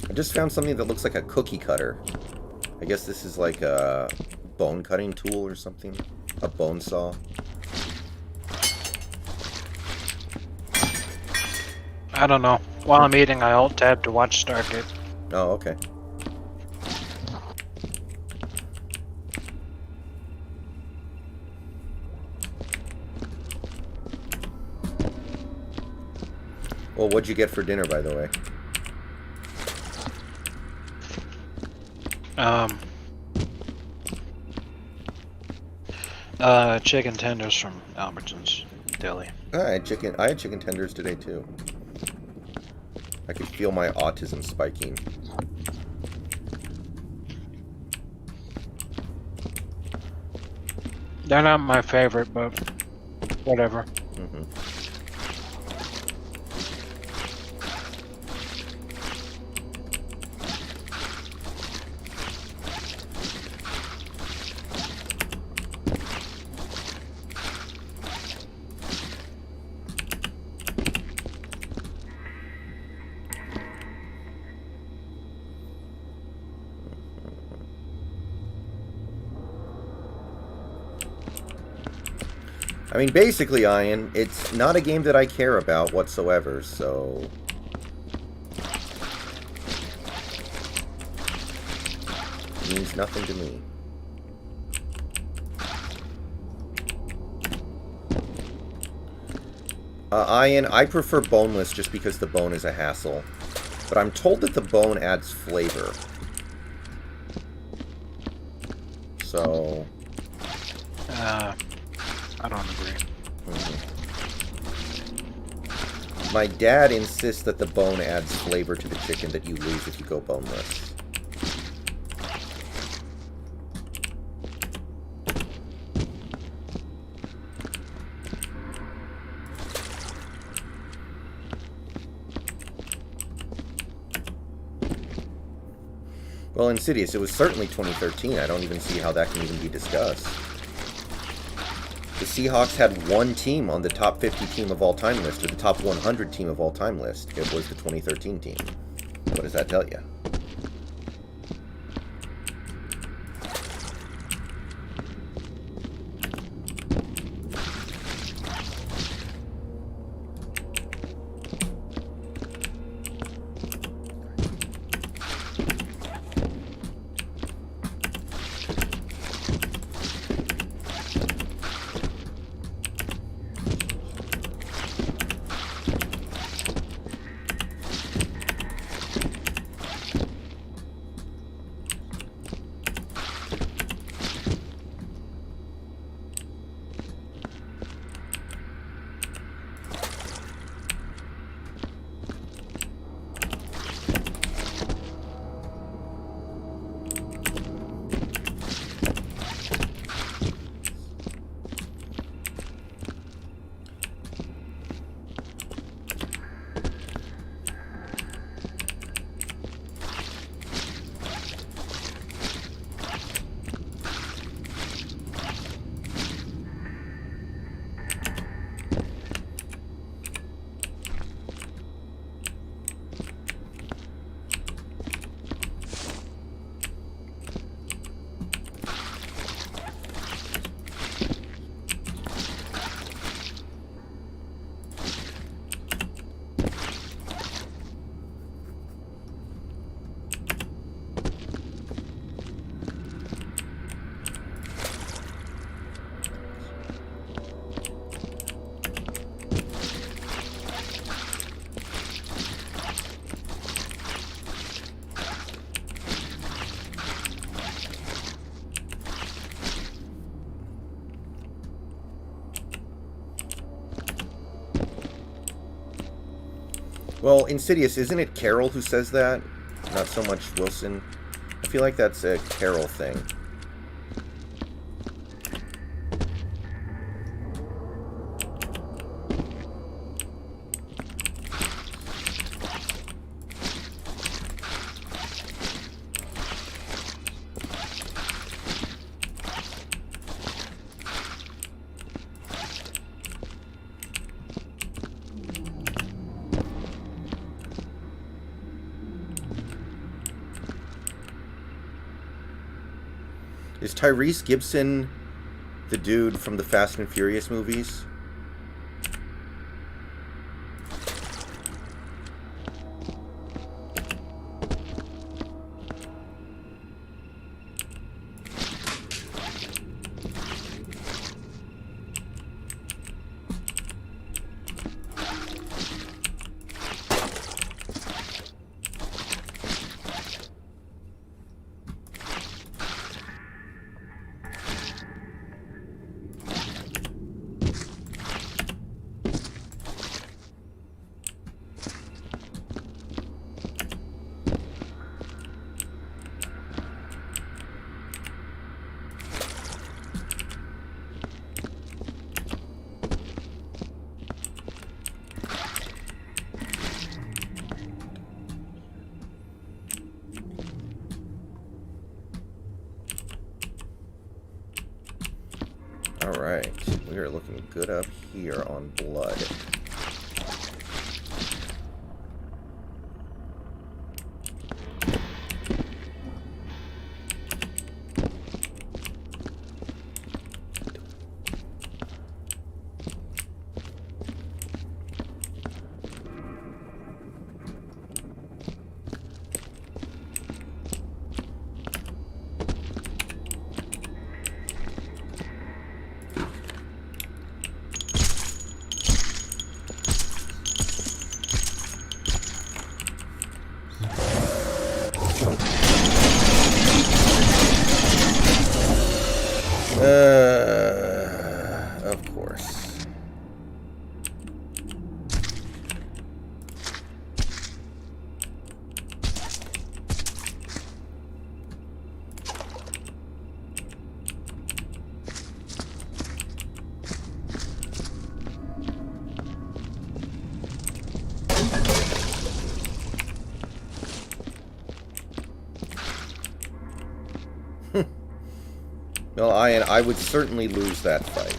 I just found something that looks like a cookie cutter. I guess this is like a bone cutting tool or something. A bone saw. I don't know. While I'm eating, I alt-tab to watch Stargate. Oh, okay. Well, what'd you get for dinner, by the way? Chicken tenders from Albertsons Deli. I had chicken tenders today too. I could feel my autism spiking. They're not my favorite, but whatever. Mm-hmm. I mean, basically, Ayaan, it's not a game that I care about whatsoever, so... It means nothing to me. Ayaan, I prefer boneless just because the bone is a hassle. But I'm told that the bone adds flavor. So... I don't agree. Mm-hmm. My dad insists that the bone adds flavor to the chicken that you lose if you go boneless. Well, Insidious, it was certainly 2013. I don't even see how that can even be discussed. The Seahawks had one team on the top 50 team of all time list, or the top 100 team of all time list. It was the 2013 team. What does that tell you? Well, Insidious, isn't it Carol who says that? Not so much Wilson. I feel like that's a Carol thing. Is Tyrese Gibson the dude from the Fast and Furious movies? Alright, we are looking good up here on blood. Of course. Well, I would certainly lose that fight.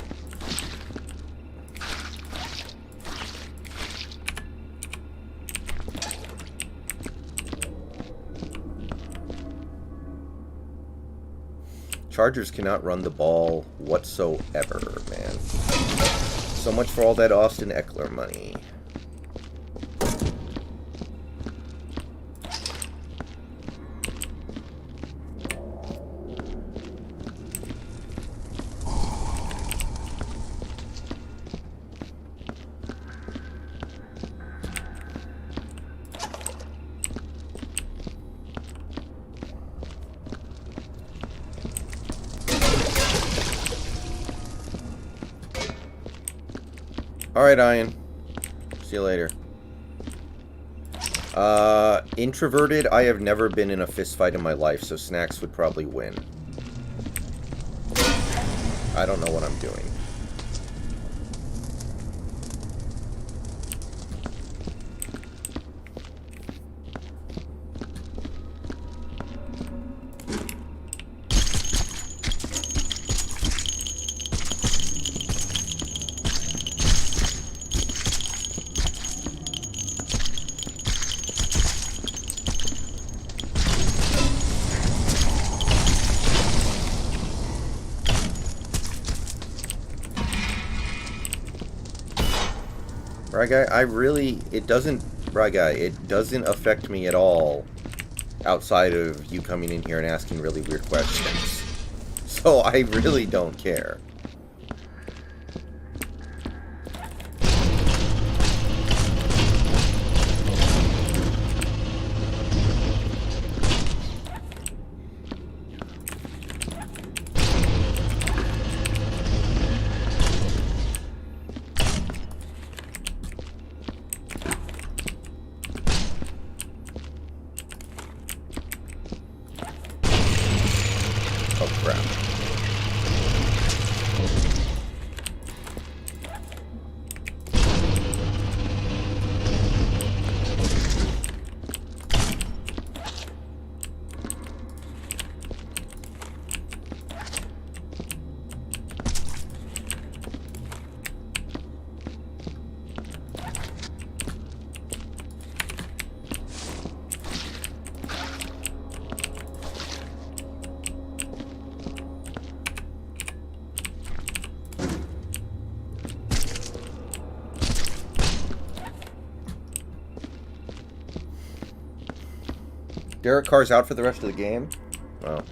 Chargers cannot run the ball whatsoever, man. So much for all that Austin Eckler money. Alright, Ayaan. See you later. Introverted, I have never been in a fist fight in my life, so Snacks would probably win. I don't know what I'm doing. Ryguy, it doesn't affect me at all outside of you coming in here and asking really weird questions. So I really don't care. Derek Carr's out for the rest of the game? Wow.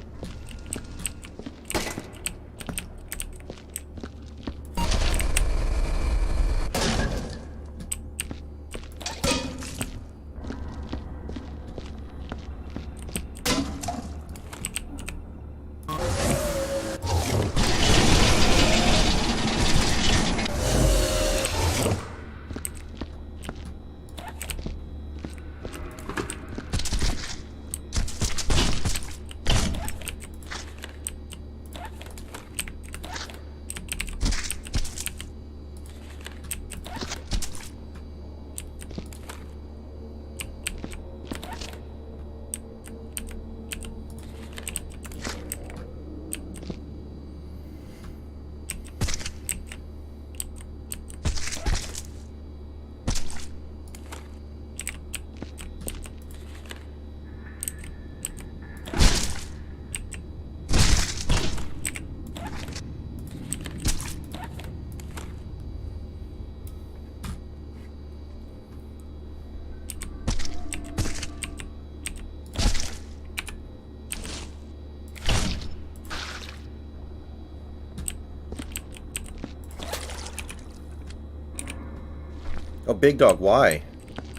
Oh, Big Dog, why?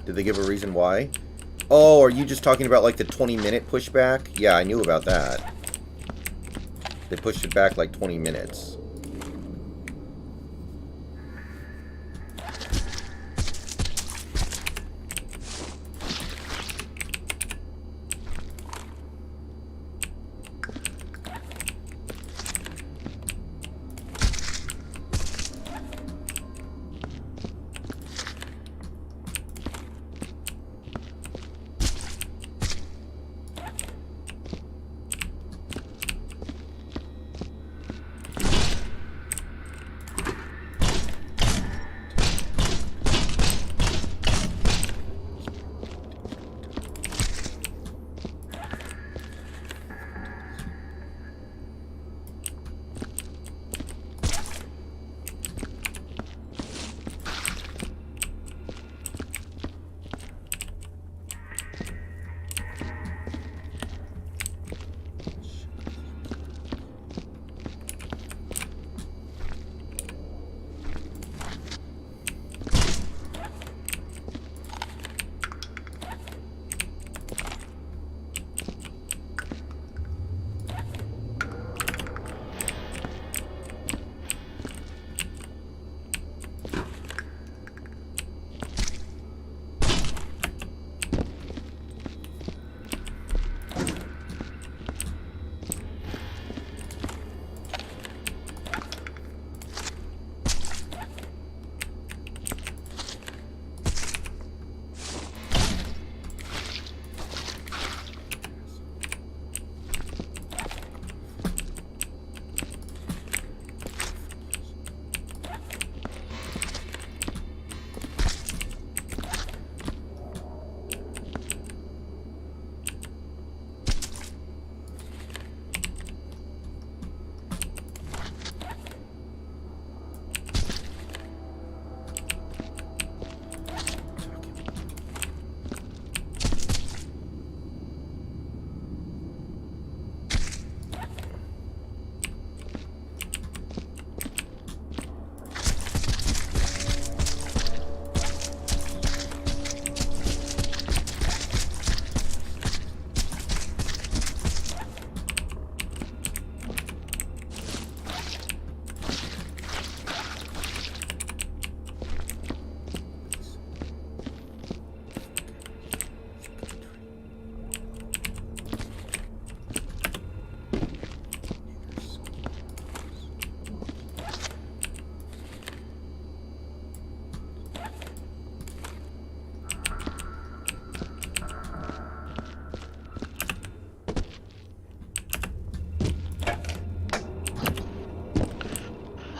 Did they give a reason why? Oh, are you just talking about like the 20-minute pushback? Yeah, I knew about that. They pushed it back like 20 minutes.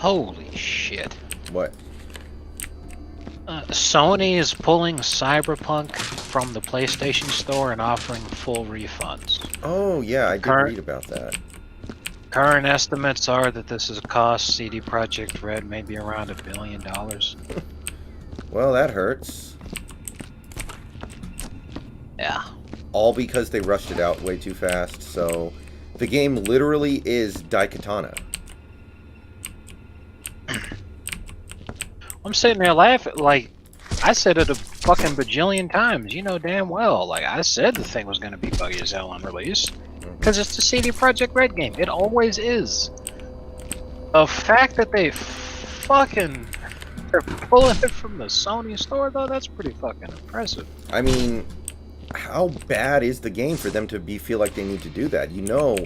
Holy shit. What? Sony is pulling Cyberpunk from the PlayStation Store and offering full refunds. Oh, yeah, I did read about that. Current estimates are that this has cost CD Projekt Red maybe around $1 billion. Well, that hurts. Yeah. all because they rushed it out way too fast. So the game literally is Daikatana. I'm sitting there laughing, like, I said it a fucking bajillion times. You know damn well. Like, I said the thing was going to be buggy as hell on release. Because it's the CD Projekt Red game. It always is. The fact that they're pulling it from the Sony store, though, that's pretty fucking impressive. I mean, how bad is the game for them to feel like they need to do that? You know,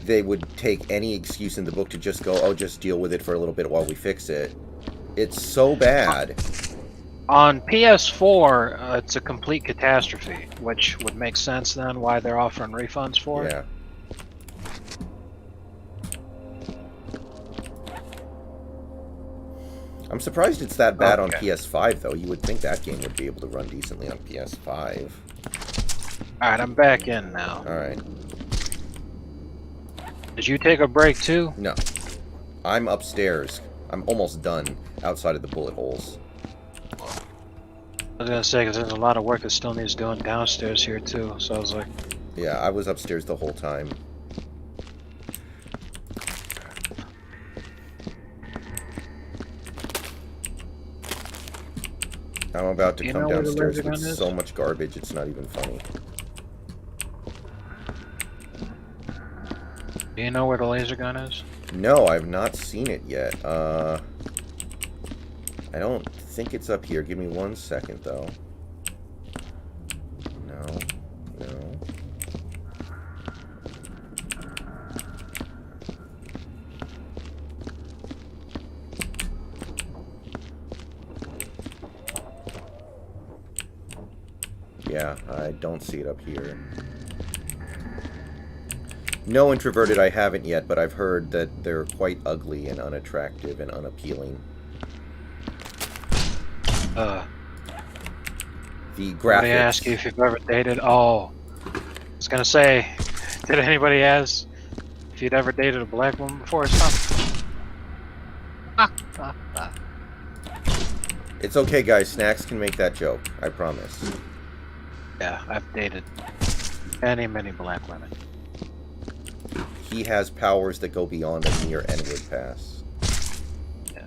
they would take any excuse in the book to just go, oh, just deal with it for a little bit while we fix it. It's so bad. On PS4, it's a complete catastrophe, which would make sense then why they're offering refunds for it. Yeah. I'm surprised it's that bad on PS5, though. You would think that game would be able to run decently on PS5. Alright, I'm back in now. Alright. Did you take a break too? No. I'm upstairs. I'm almost done outside of the bullet holes. I was gonna say, because there's a lot of work that still needs doing downstairs here too, so I was like... Yeah, I was upstairs the whole time. I'm about to come downstairs with so much garbage, it's not even funny. Do you know where the laser gun is? No, I've not seen it yet. I don't think it's up here. Give me 1 second, though. No. Yeah, I don't see it up here. No, Introverted, I haven't yet, but I've heard that they're quite ugly and unattractive and unappealing. The graphics. They ask you if you've ever dated. Oh, I was gonna say, did anybody ask if you'd ever dated a black woman before or something? It's okay, guys. Snacks can make that joke. I promise. Yeah, I've dated many black women. He has powers that go beyond a mere N-word pass. Yeah.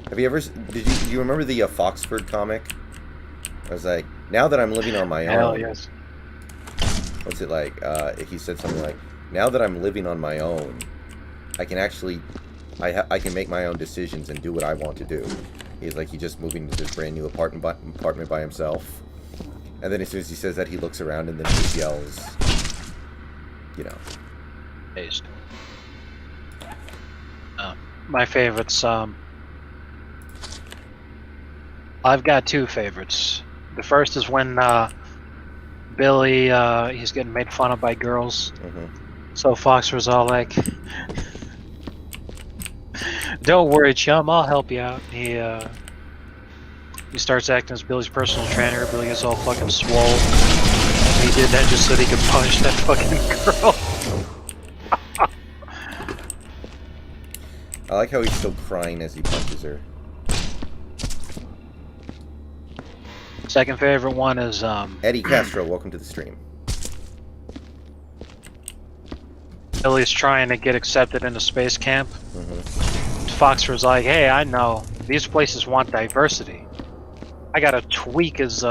Have you ever... Do you remember the Foxford comic? I was like, now that I'm living on my own... Hell yes. What's it like? He said something like, now that I'm living on my own, I can actually... I can make my own decisions and do what I want to do. He's like, he just moving into this brand new apartment by himself. And then as soon as he says that, he looks around and then he yells... You know. Based. My favorites, I've got two favorites. The first is when Billy, he's getting made fun of by girls. Mm-hmm. So Fox was all like, don't worry, chum, I'll help you out. He starts acting as Billy's personal trainer. Billy gets all fucking swole. He did that just so he could punch that fucking girl. I like how he's still crying as he punches her. Second favorite one is Eddie Castro, welcome to the stream. Billy's trying to get accepted into space camp. Mm-hmm. Fox was like, hey, I know these places want diversity. I gotta tweak his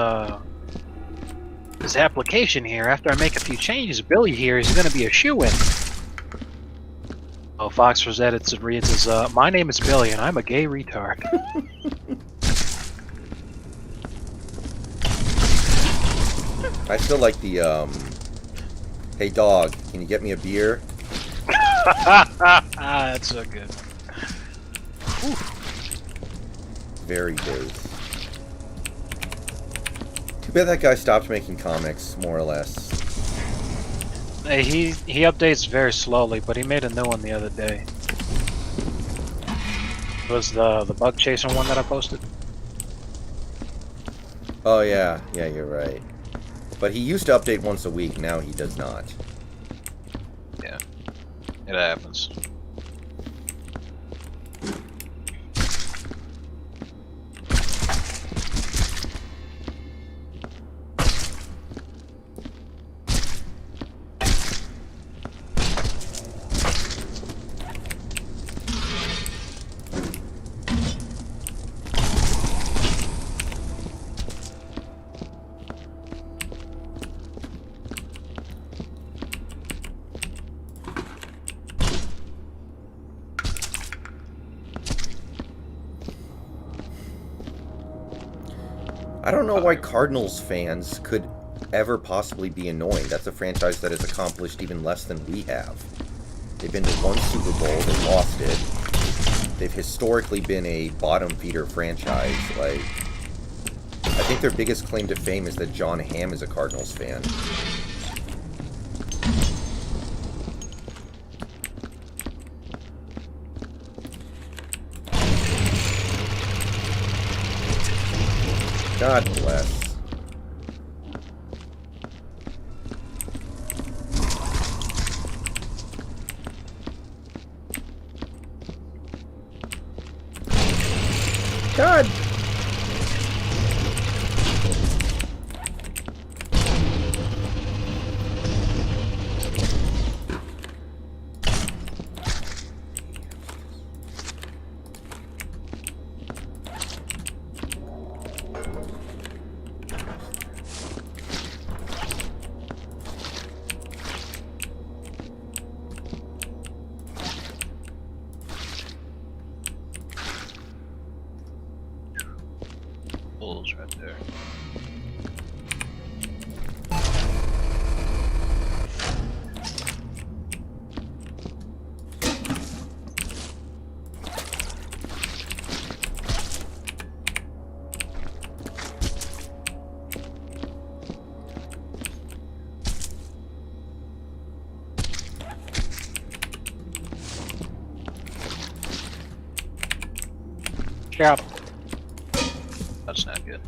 application here. After I make a few changes, Billy here is gonna be a shoo-in. Oh, Fox was edits and reads as, my name is Billy and I'm a gay retard. I still like the, hey dog, can you get me a beer? That's so good. Whew. Very base. Too bad that guy stopped making comics, more or less. Hey, he updates very slowly, but he made a new one the other day. It was the bug chasing one that I posted. Oh yeah, you're right. But he used to update once a week, now he does not. Yeah, it happens. I don't know why Cardinals fans could ever possibly be annoying. That's a franchise that has accomplished even less than we have. They've been to one Super Bowl, they lost it. They've historically been a bottom feeder franchise. Like, I think their biggest claim to fame is that John Hamm is a Cardinals fan. God bless. God. Bulls right there. Yeah. That's not good.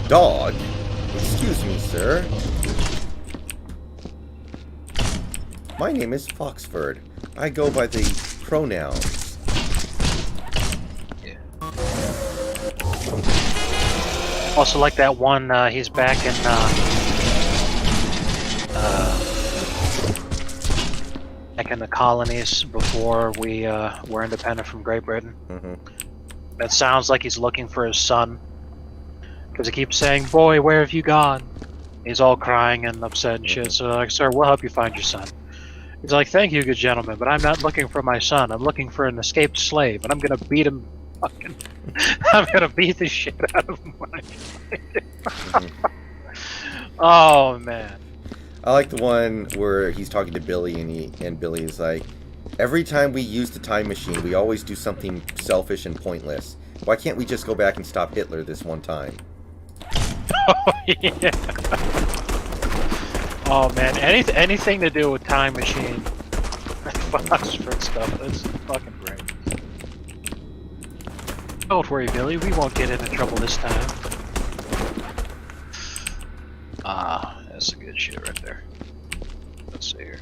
Dog? Excuse me, sir. My name is Foxford. I go by the pronouns. Yeah. Also, like that one, he's back in, back in the colonies before we were independent from Great Britain. Mm-hmm. That sounds like he's looking for his son. Because he keeps saying, "Boy, where have you gone?" He's all crying and upset and shit. So like, "Sir, we'll help you find your son." He's like, "Thank you, good gentleman, but I'm not looking for my son. I'm looking for an escaped slave, and I'm gonna beat him fucking... I'm gonna beat the shit out of him when I find him." Oh, man. I like the one where he's talking to Billy and Billy is like, every time we use the time machine, we always do something selfish and pointless. Why can't we just go back and stop Hitler this one time? Oh, yeah. Oh, man. Anything to do with time machine, phosphorus stuff, that's fucking great. Don't worry, Billy. We won't get into trouble this time. Ah, that's a good shit right there. Let's see here.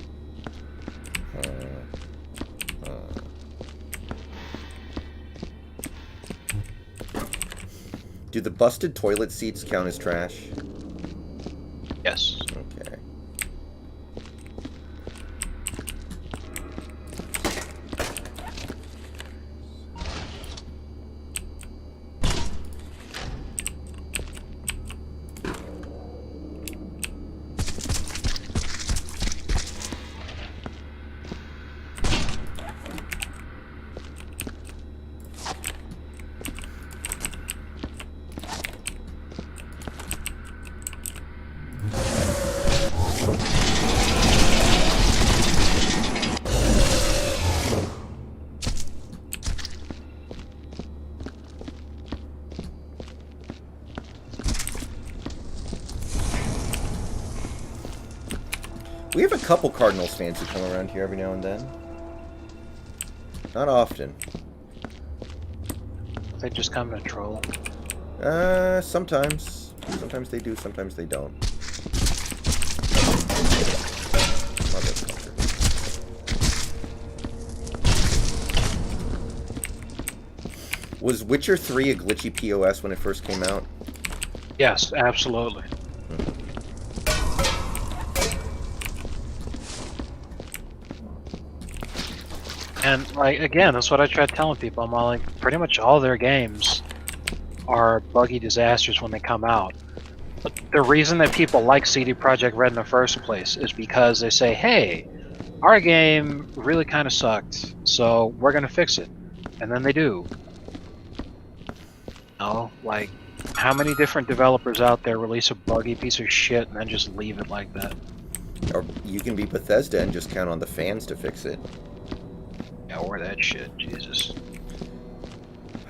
Do the busted toilet seats count as trash? Yes. Okay. We have a couple Cardinals fans who come around here every now and then. Not often. They just come to troll. Sometimes. Sometimes they do, sometimes they don't. Was Witcher 3 a glitchy POS when it first came out? Yes, absolutely. And, like, again, that's what I try telling people. I'm all like, pretty much all their games are buggy disasters when they come out. But the reason that people like CD Projekt Red in the first place is because they say, hey, our game really kind of sucked, so we're going to fix it. And then they do. Oh, like, how many different developers out there release a buggy piece of shit and then just leave it like that? Or you can be Bethesda and just count on the fans to fix it. Yeah, or that shit, Jesus.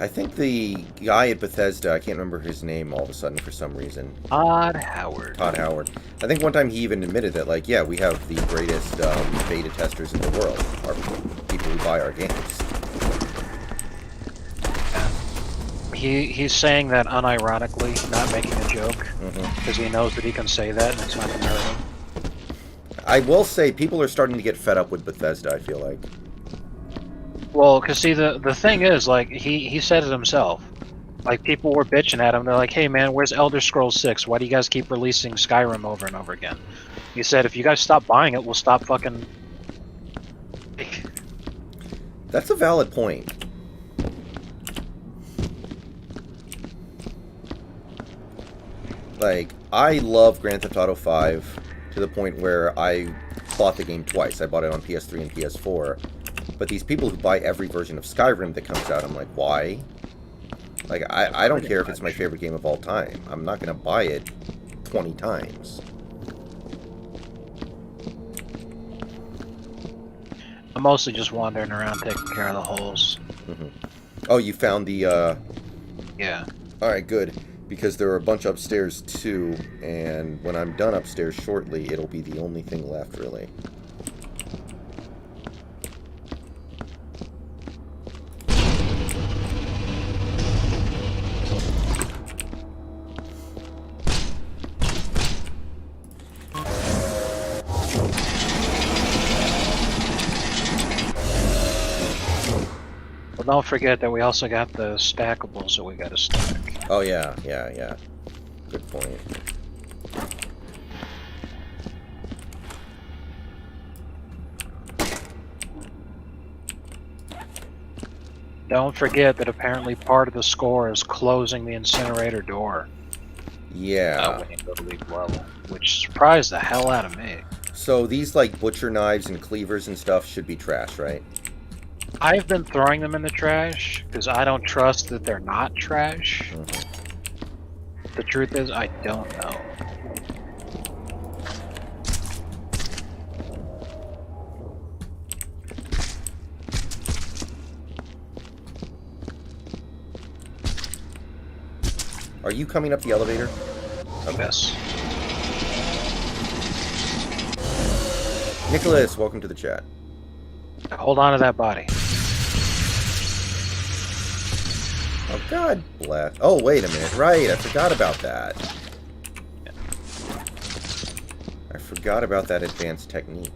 I think the guy at Bethesda, I can't remember his name all of a sudden for some reason. Todd Howard. Todd Howard. I think one time he even admitted that, like, yeah, we have the greatest beta testers in the world, are people who buy our games. He's saying that unironically, not making a joke, because he knows that he can say that and it's not going to hurt him. I will say, people are starting to get fed up with Bethesda, I feel like. Well, because see, the thing is, like, he said it himself. Like, people were bitching at him. They're like, hey, man, where's Elder Scrolls 6? Why do you guys keep releasing Skyrim over and over again? He said, if you guys stop buying it, we'll stop fucking... That's a valid point. Like, I love Grand Theft Auto 5 to the point where I bought the game twice. I bought it on PS3 and PS4. But these people who buy every version of Skyrim that comes out, I'm like, why? Like, I don't care if it's my favorite game of all time. I'm not going to buy it 20 times. I'm mostly just wandering around taking care of the holes. Oh, you found the, Yeah. Alright, good. Because there are a bunch upstairs, too. And when I'm done upstairs shortly, it'll be the only thing left, really. Don't forget that we also got the stackables that we got to stack. Oh, yeah. Good point. Don't forget that apparently part of the score is closing the incinerator door. Yeah. When you go to leave level, which surprised the hell out of me. So these, like, butcher knives and cleavers and stuff should be trash, right? I've been throwing them in the trash because I don't trust that they're not trash. The truth is, I don't know. Are you coming up the elevator? Okay. Yes. Nicholas, welcome to the chat. Hold on to that body. Oh, God bless. Oh, wait a minute. Right, I forgot about that. I forgot about that advanced technique.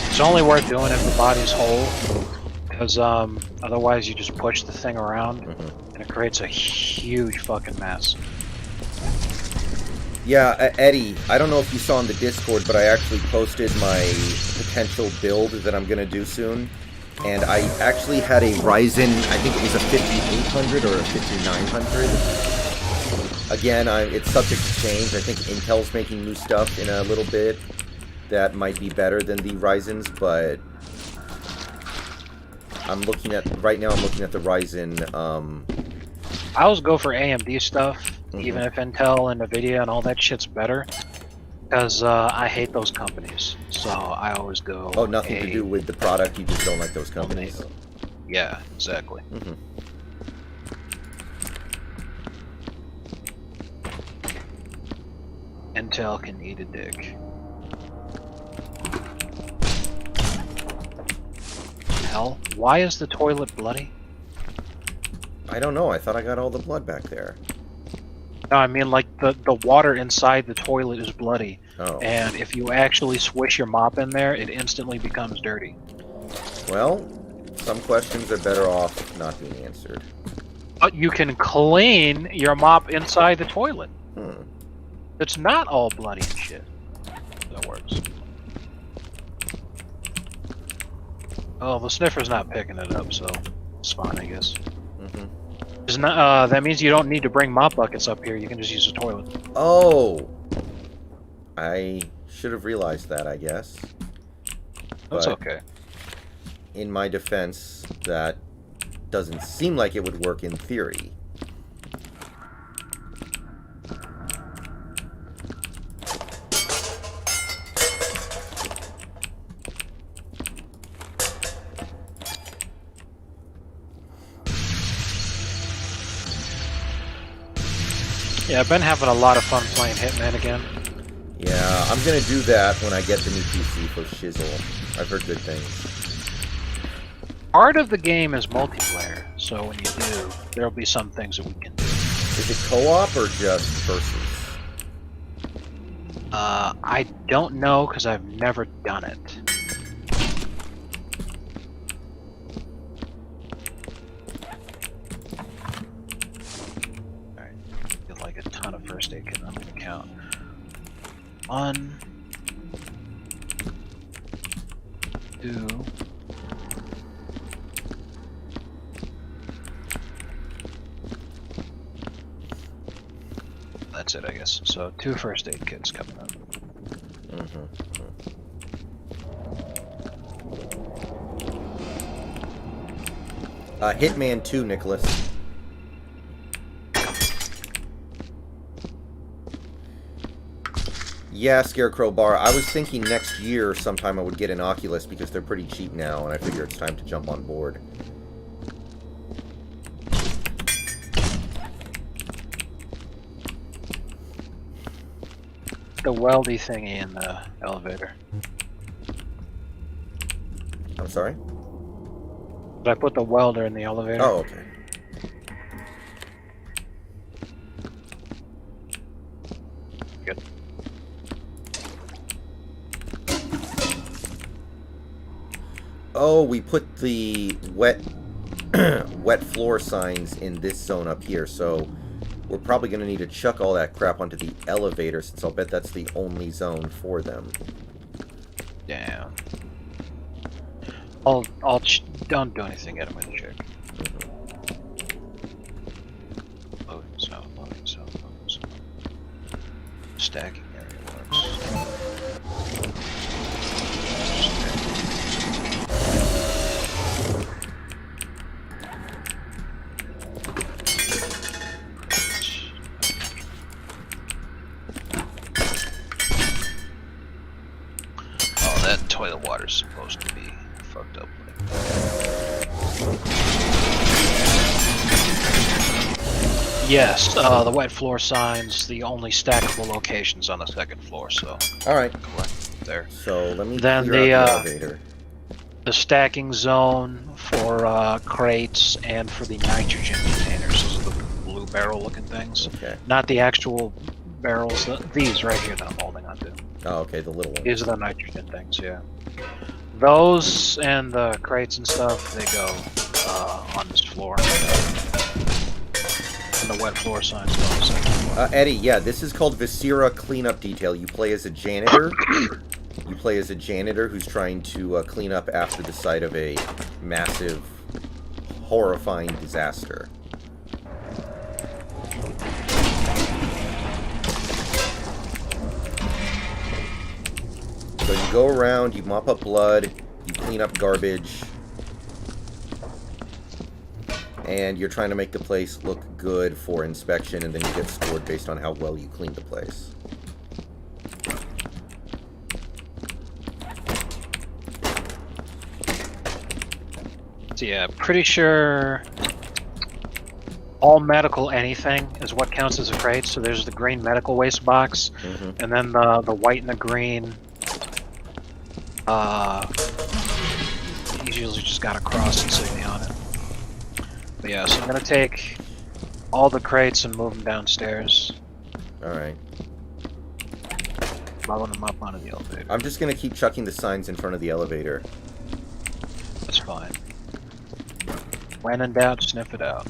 It's only worth doing if the body's whole, because otherwise you just push the thing around and it creates a huge fucking mess. Yeah, Eddie, I don't know if you saw in the Discord, but I actually posted my potential build that I'm going to do soon. And I actually had a Ryzen, I think it was a 5800 or a 5900. Again, it's subject to change. I think Intel's making new stuff in a little bit that might be better than the Ryzens, but right now I'm looking at the Ryzen. I always go for AMD stuff. Even if Intel and Nvidia and all that shit's better, because I hate those companies. So I always go. Oh, nothing to do with the product. You just don't like those companies. Yeah, exactly. Intel can eat a dick. Hell, why is the toilet bloody? I don't know. I thought I got all the blood back there. No, I mean, like, the water inside the toilet is bloody. Oh. And if you actually swish your mop in there, it instantly becomes dirty. Well, some questions are better off not being answered. But you can clean your mop inside the toilet. It's not all bloody and shit. That works. Oh, the sniffer's not picking it up, so it's fine, I guess. That means you don't need to bring mop buckets up here. You can just use the toilet. Oh! I should have realized that, I guess. That's but okay. in my defense, that doesn't seem like it would work in theory. Yeah, I've been having a lot of fun playing Hitman again. Yeah, I'm gonna do that when I get the new PC for Shizzle. I've heard good things. Part of the game is multiplayer, so when you do, there'll be some things that we can do. Is it co-op or just versus? I don't know because I've never done it. Alright, get like a ton of first aid kits. I'm gonna count. 1, 2. That's it, I guess. So 2 first aid kits coming up. Hitman 2, Nicholas. Yeah, Scarecrow Bar. I was thinking next year sometime I would get an Oculus because they're pretty cheap now, and I figure it's time to jump on board. The weldy thingy in the elevator. I'm sorry? Did I put the welder in the elevator? Oh, okay. Good. Oh, we put the wet wet floor signs in this zone up here, so we're probably going to need to chuck all that crap onto the elevator, since I'll bet that's the only zone for them. Damn. Don't do anything yet, I'm gonna check. Loading zone, loading zone, loading zone. Stacking area works. Oh, that toilet water's supposed to be fucked up. Yes, the wet floor signs, the only stackable locations on the second floor, so Alright, collect there. so let me Then clear out the elevator. The stacking zone for crates and for the nitrogen containers. Those are the blue barrel looking things. Okay. Not the actual barrels, these right here that I'm holding onto. Oh, okay, the little one. These are the nitrogen things, yeah. Those and the crates and stuff, they go on this floor. And the wet floor signs go on the second floor. Eddie, yeah, this is called Viscera Cleanup Detail. You play as a janitor. You play as a janitor who's trying to clean up after the site of a massive, horrifying disaster. So you go around, you mop up blood, you clean up garbage, and you're trying to make the place look good for inspection, and then you get scored based on how well you clean the place. So yeah, pretty sure all medical anything is what counts as a crate. So there's the green medical waste box, and then the white and the green. You usually just got a cross insignia on it. But yeah, so I'm gonna take all the crates and move them downstairs. Alright. Load them up onto the elevator. I'm just gonna keep chucking the signs in front of the elevator. That's fine. When in doubt, sniff it out.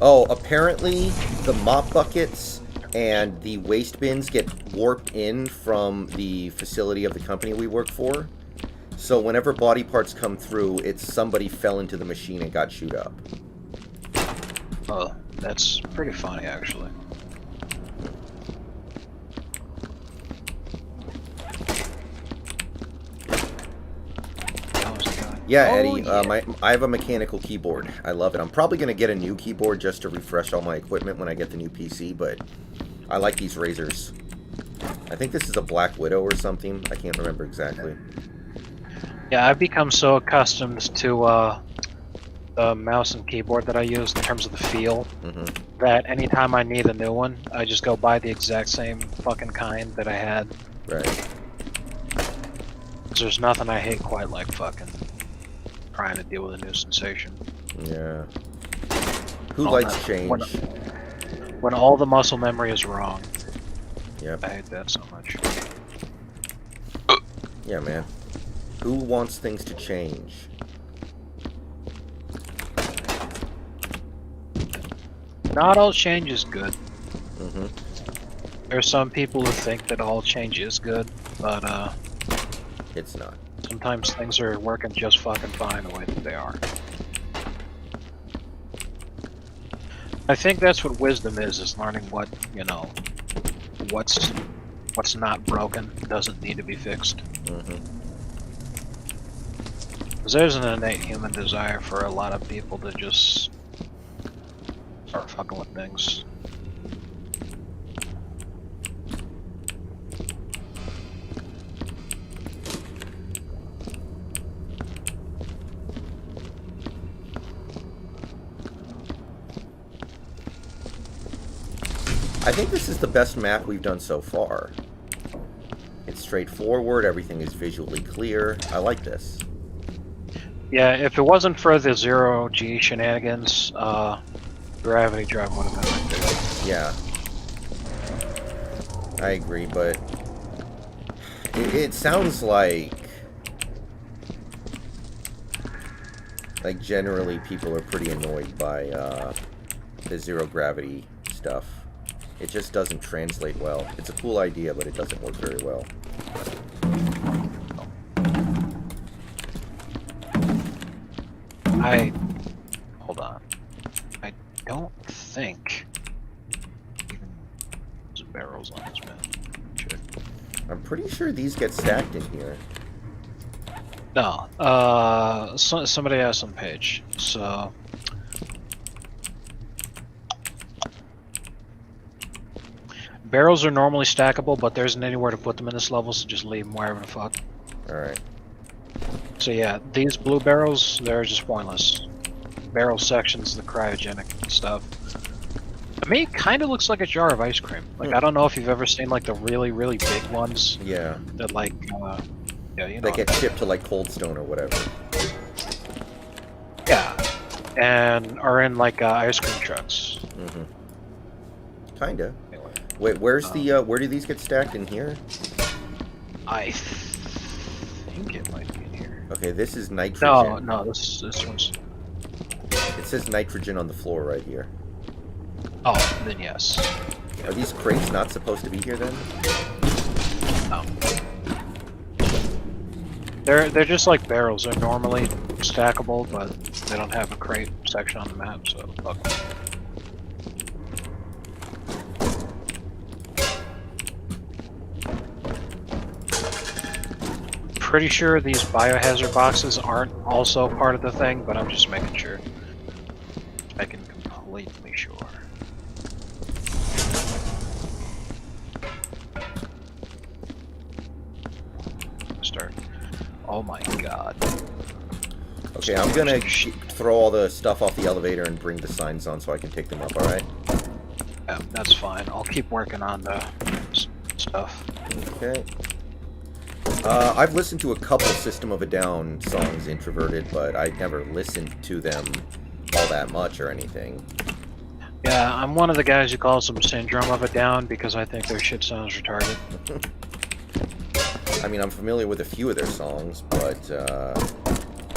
Oh, apparently the mop buckets and the waste bins get warped in from the facility of the company we work for. So whenever body parts come through, it's somebody fell into the machine and got chewed up. Oh, that's pretty funny, actually. Yeah, Oh, Eddie, yeah. I have a mechanical keyboard. I love it. I'm probably going to get a new keyboard just to refresh all my equipment when I get the new PC, but I like these razors. I think this is a Black Widow or something. I can't remember exactly. Yeah, I've become so accustomed to the mouse and keyboard that I use in terms of the feel that anytime I need a new one, I just go buy the exact same fucking kind that I had. Right. 'Cause there's nothing I hate quite like fucking trying to deal with a new sensation. Yeah. Who likes change? When all the muscle memory is wrong. Yep. I hate that so much. Yeah, man. Who wants things to change? Not all change is good. Mm-hmm. There's some people who think that all change is good, but It's not. sometimes things are working just fucking fine the way that they are. I think that's what wisdom is learning what, you know, what's not broken, doesn't need to be fixed. Mm-hmm. Because there's an innate human desire for a lot of people to just start fucking with things. I think this is the best map we've done so far. It's straightforward, everything is visually clear. I like this. Yeah, if it wasn't for the zero-G shenanigans, Gravity Drive would have been my favorite. Yeah. I agree, but it sounds like generally people are pretty annoyed by the zero gravity stuff. It just doesn't translate well. It's a cool idea, but it doesn't work very well. Hold on. I don't think there's barrels on this map. Check. I'm pretty sure these get stacked in here. No. Somebody asked on page. So. Barrels are normally stackable, but there isn't anywhere to put them in this level, so just leave them wherever the fuck. Alright. So yeah, these blue barrels, they're just pointless. Barrel sections, the cryogenic stuff. To me, it kind of looks like a jar of ice cream. Like, I don't know if you've ever seen, like, the really, really big ones. Yeah. That, like, yeah, you know. They get shipped to, like, Cold Stone or whatever. Yeah. And are in, like, ice cream trucks. Mm-hmm. Kinda. Anyway. Wait, where's the, where do these get stacked in here? I think it might be in here. Okay, this is nitrogen. No, this one's... It says nitrogen on the floor right here. Oh, then yes. Are these crates not supposed to be here then? No. They're just like barrels. They're normally stackable, but they don't have a crate section on the map, so fuck them. Pretty sure these biohazard boxes aren't also part of the thing, but I'm just making sure. Making completely sure. Start. Oh my god. Okay, I'm gonna throw all the stuff off the elevator and bring the signs on so I can take them up, alright? Yeah, that's fine. I'll keep working on the stuff. Okay. I've listened to a couple System of a Down songs, Introverted, but I never listened to them all that much or anything. Yeah, I'm one of the guys who calls them Syndrome of a Down because I think their shit sounds retarded. I mean, I'm familiar with a few of their songs, but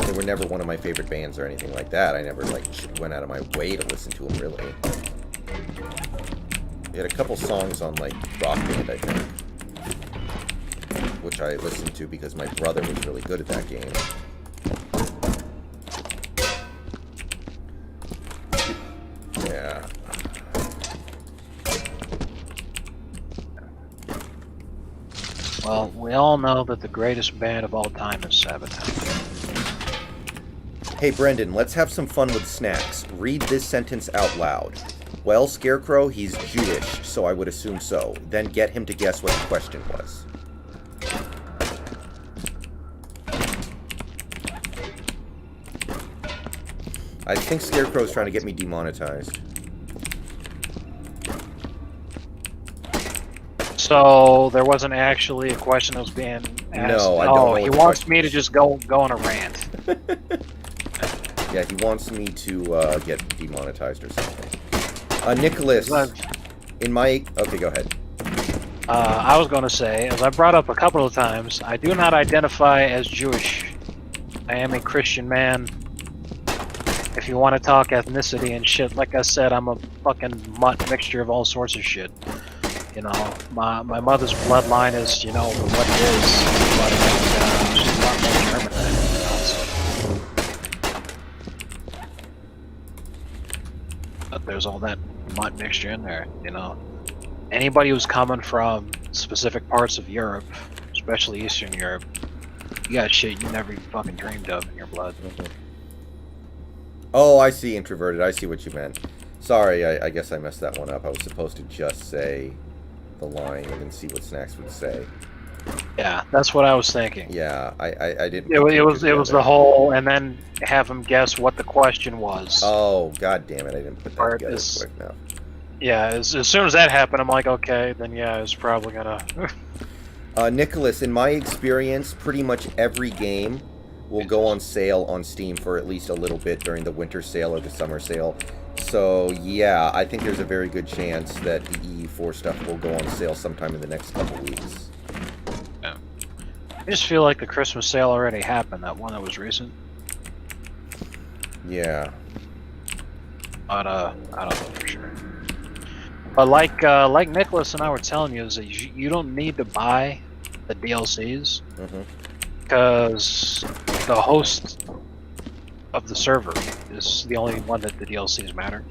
They were never one of my favorite bands or anything like that. I never, like, went out of my way to listen to them, really. They had a couple songs on, like, Rock Band, I think. Which I listened to because my brother was really good at that game. Yeah. Well, we all know that the greatest band of all time is Sabbath. Hey, Brendan, let's have some fun with snacks. Read this sentence out loud. Well, Scarecrow, he's Jewish, so I would assume so. Then get him to guess what the question was. I think Scarecrow's trying to get me demonetized. So there wasn't actually a question that was being asked. No, I don't know he what the wants question me to was. just go on a rant. Yeah, he wants me to get demonetized or something. Nicholas, in my... Okay, go ahead. I was going to say, as I brought up a couple of times, I do not identify as Jewish. I am a Christian man. If you want to talk ethnicity and shit, like I said, I'm a fucking mutt mixture of all sorts of shit. You know, my mother's bloodline is, you know, what it is, but she's a lot more German than anything else. But there's all that mutt mixture in there, you know. Anybody who's coming from specific parts of Europe, especially Eastern Europe, you got shit you never even fucking dreamed of in your blood. Mm-hmm. Oh, I see, introverted. I see what you meant. Sorry, I guess I messed that one up. I was supposed to just say the line and then see what Snacks would say. Yeah, that's what I was thinking. Yeah, I didn't... It was the whole, and then have him guess what the question was. Oh, god damn it, I didn't put that together quick enough. Yeah, as soon as that happened, I'm like, okay, then yeah, it's probably gonna... Nicholas, in my experience, pretty much every game will go on sale on Steam for at least a little bit during the winter sale or the summer sale. So, yeah, I think there's a very good chance that the EU4 stuff will go on sale sometime in the next couple weeks. Yeah. I just feel like the Christmas sale already happened, that one that was recent. Yeah. But, I don't know for sure. But like Nicholas and I were telling you, is that you don't need to buy the DLCs. Because the host of the server is the only one that the DLCs matter.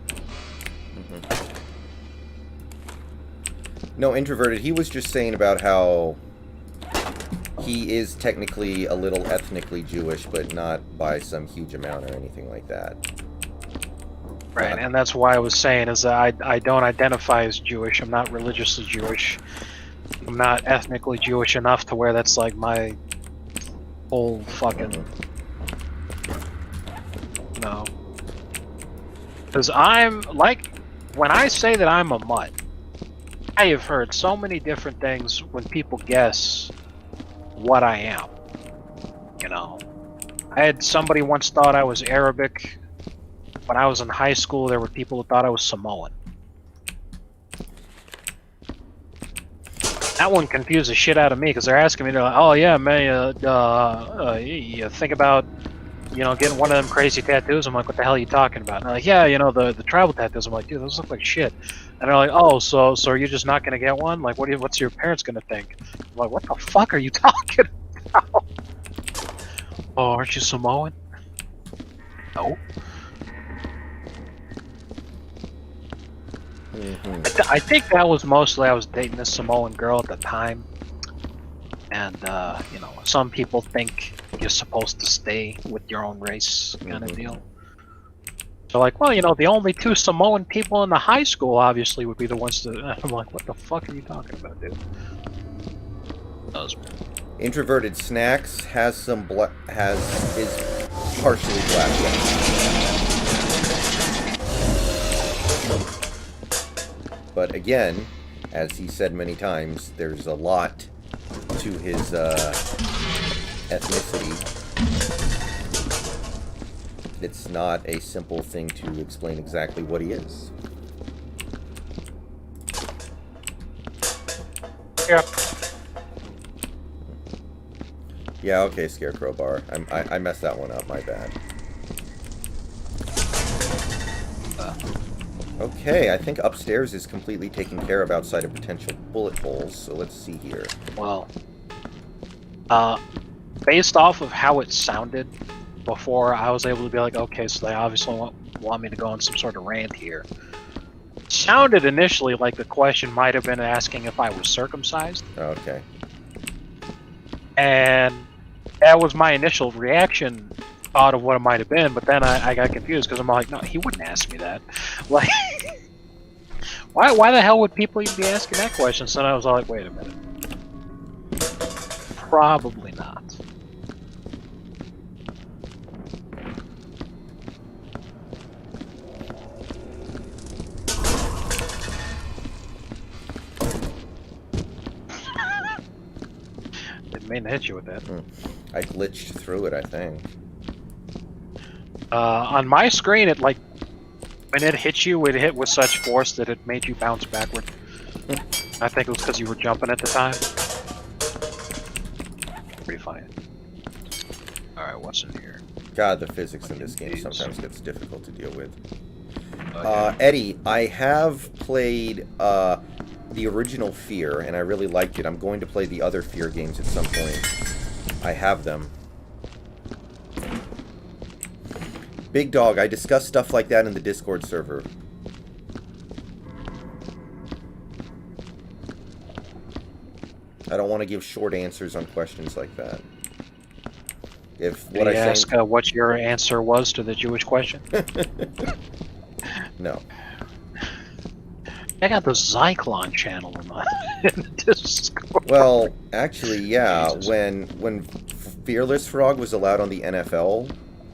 No, introverted. He was just saying about how he is technically a little ethnically Jewish, but not by some huge amount or anything like that. Right, and that's why I was saying is that I don't identify as Jewish. I'm not religiously Jewish. I'm not ethnically Jewish enough to where that's like my whole fucking... No. Because I'm, like, when I say that I'm a mutt, I have heard so many different things when people guess what I am. You know? I had somebody once thought I was Arabic. When I was in high school, there were people who thought I was Samoan. That one confused the shit out of me because they're asking me, they're like, "Oh yeah, man, you think about, you know, getting one of them crazy tattoos?" I'm like, "What the hell are you talking about?" And they're like, "Yeah, you know, the tribal tattoos." I'm like, "Dude, those look like shit." And they're like, "Oh, so are you just not gonna get one? Like, what's your parents gonna think?" I'm like, "What the fuck are you talking about?" "Oh, aren't you Samoan?" No. I think that was mostly I was dating a Samoan girl at the time, and you know, some people think you're supposed to stay with your own race, kind of deal. So like, well, you know, the only two Samoan people in the high school obviously would be the ones that. I'm like, what the fuck are you talking about, dude? That was... Introverted Snacks has some is partially black. But again, as he said many times, there's a lot to his ethnicity. It's not a simple thing to explain exactly what he is. Yeah. Yeah, okay, Scarecrow Bar. I messed that one up, my bad. Okay, I think upstairs is completely taken care of outside of potential bullet holes, so let's see here. Well, based off of how it sounded before, I was able to be like, okay, so they obviously want me to go on some sort of rant here. It sounded initially like the question might have been asking if I was circumcised. Okay. And that was my initial reaction, thought of what it might have been, but then I got confused because I'm like, no, he wouldn't ask me that. Like, why the hell would people even be asking that question? So then I was like, wait a minute. Probably not. Didn't mean to hit you with that. I glitched through it, I think. On my screen, it when it hit you, it hit with such force that it made you bounce backward. I think it was because you were jumping at the time. Pretty funny. Alright, what's in here? God, the physics in this game sometimes gets difficult to deal with. Okay. Eddie, I have played the original Fear, and I really liked it. I'm going to play the other Fear games at some point. I have them. Big Dog, I discuss stuff like that in the Discord server. I don't want to give short answers on questions like that. If what I ask what your answer was to the Jewish question? No. I got the Zyklon channel in the Discord. Well, actually, yeah. When Fearless Frog was allowed on the NFL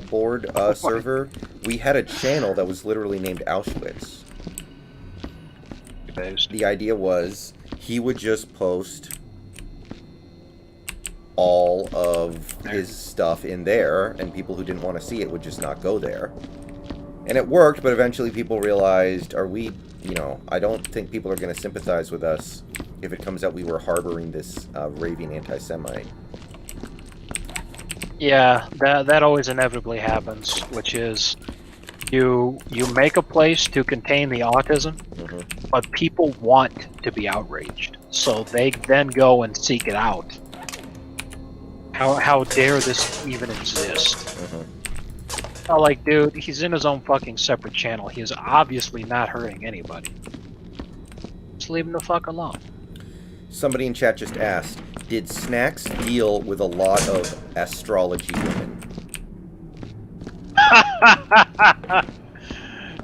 board server, we had a channel that was literally named Auschwitz. The idea was he would just post all of his stuff in there, and people who didn't want to see it would just not go there. And it worked, but eventually people realized, I don't think people are going to sympathize with us if it comes out we were harboring this raving anti-Semite. Yeah, that always inevitably happens, which is you make a place to contain the autism, but people want to be outraged, so they then go and seek it out. How dare this even exist? Oh, like, dude, he's in his own fucking separate channel. He is obviously not hurting anybody. Just leave him the fuck alone. Somebody in chat just asked, did Snacks deal with a lot of astrology women?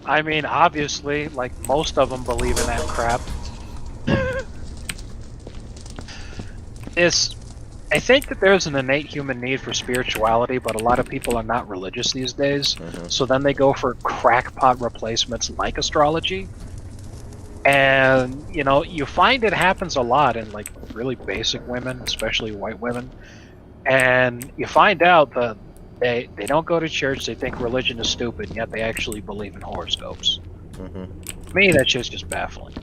I mean, obviously, like, most of them believe in that crap. I think that there's an innate human need for spirituality, but a lot of people are not religious these days. So then they go for crackpot replacements like astrology. And, you find it happens a lot in, like, really basic women, especially white women. And you find out that they don't go to church, they think religion is stupid, and yet they actually believe in horoscopes. To me, that shit's just baffling.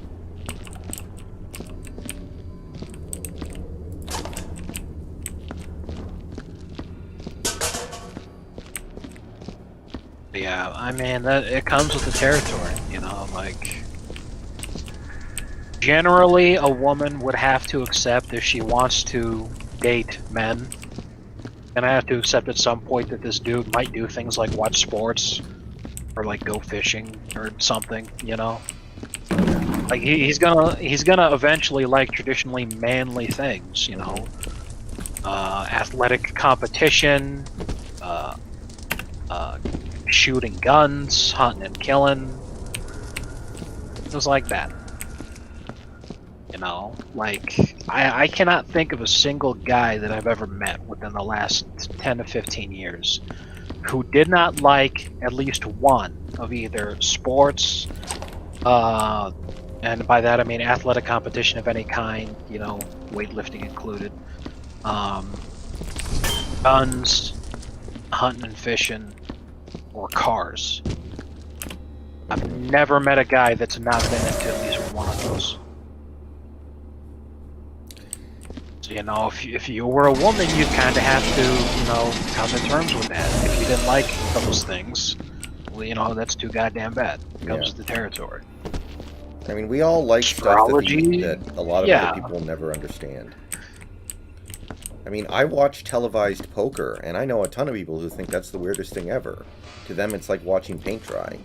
Yeah, I mean, it comes with the territory, like... Generally, a woman would have to accept, if she wants to date men, and I have to accept at some point that this dude might do things like watch sports, or like go fishing, or something, Like, he's gonna eventually like traditionally manly things, athletic competition, shooting guns, hunting and killing, things like that. Like, I cannot think of a single guy that I've ever met within the last 10 to 15 years who did not like at least one of either sports, and by that I mean athletic competition of any kind, weightlifting included, guns, hunting and fishing, or cars. I've never met a guy that's not been into at least one of those. you know, if you were a woman, you'd kind of have to, you know, come to terms with that. If you didn't like those things, well, you know, that's too goddamn bad. It comes with the territory. I mean, we all like Astrology, stuff that a lot of other people will never understand. I mean, I watch televised poker, and I know a ton of people who think that's the weirdest thing ever. To them, it's like watching paint dry.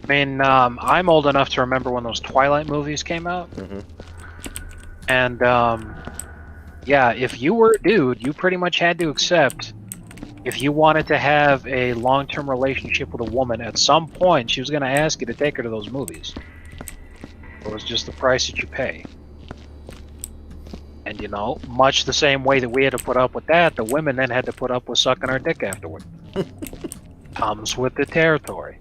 I mean, I'm old enough to remember when those Twilight movies came out. Mm-hmm. And, yeah, if you were a dude, you pretty much had to accept, if you wanted to have a long-term relationship with a woman, at some point she was going to ask you to take her to those movies. It was just the price that you pay. And, you know, much the same way that we had to put up with that, the women then had to put up with sucking our dick afterward. Comes with the territory.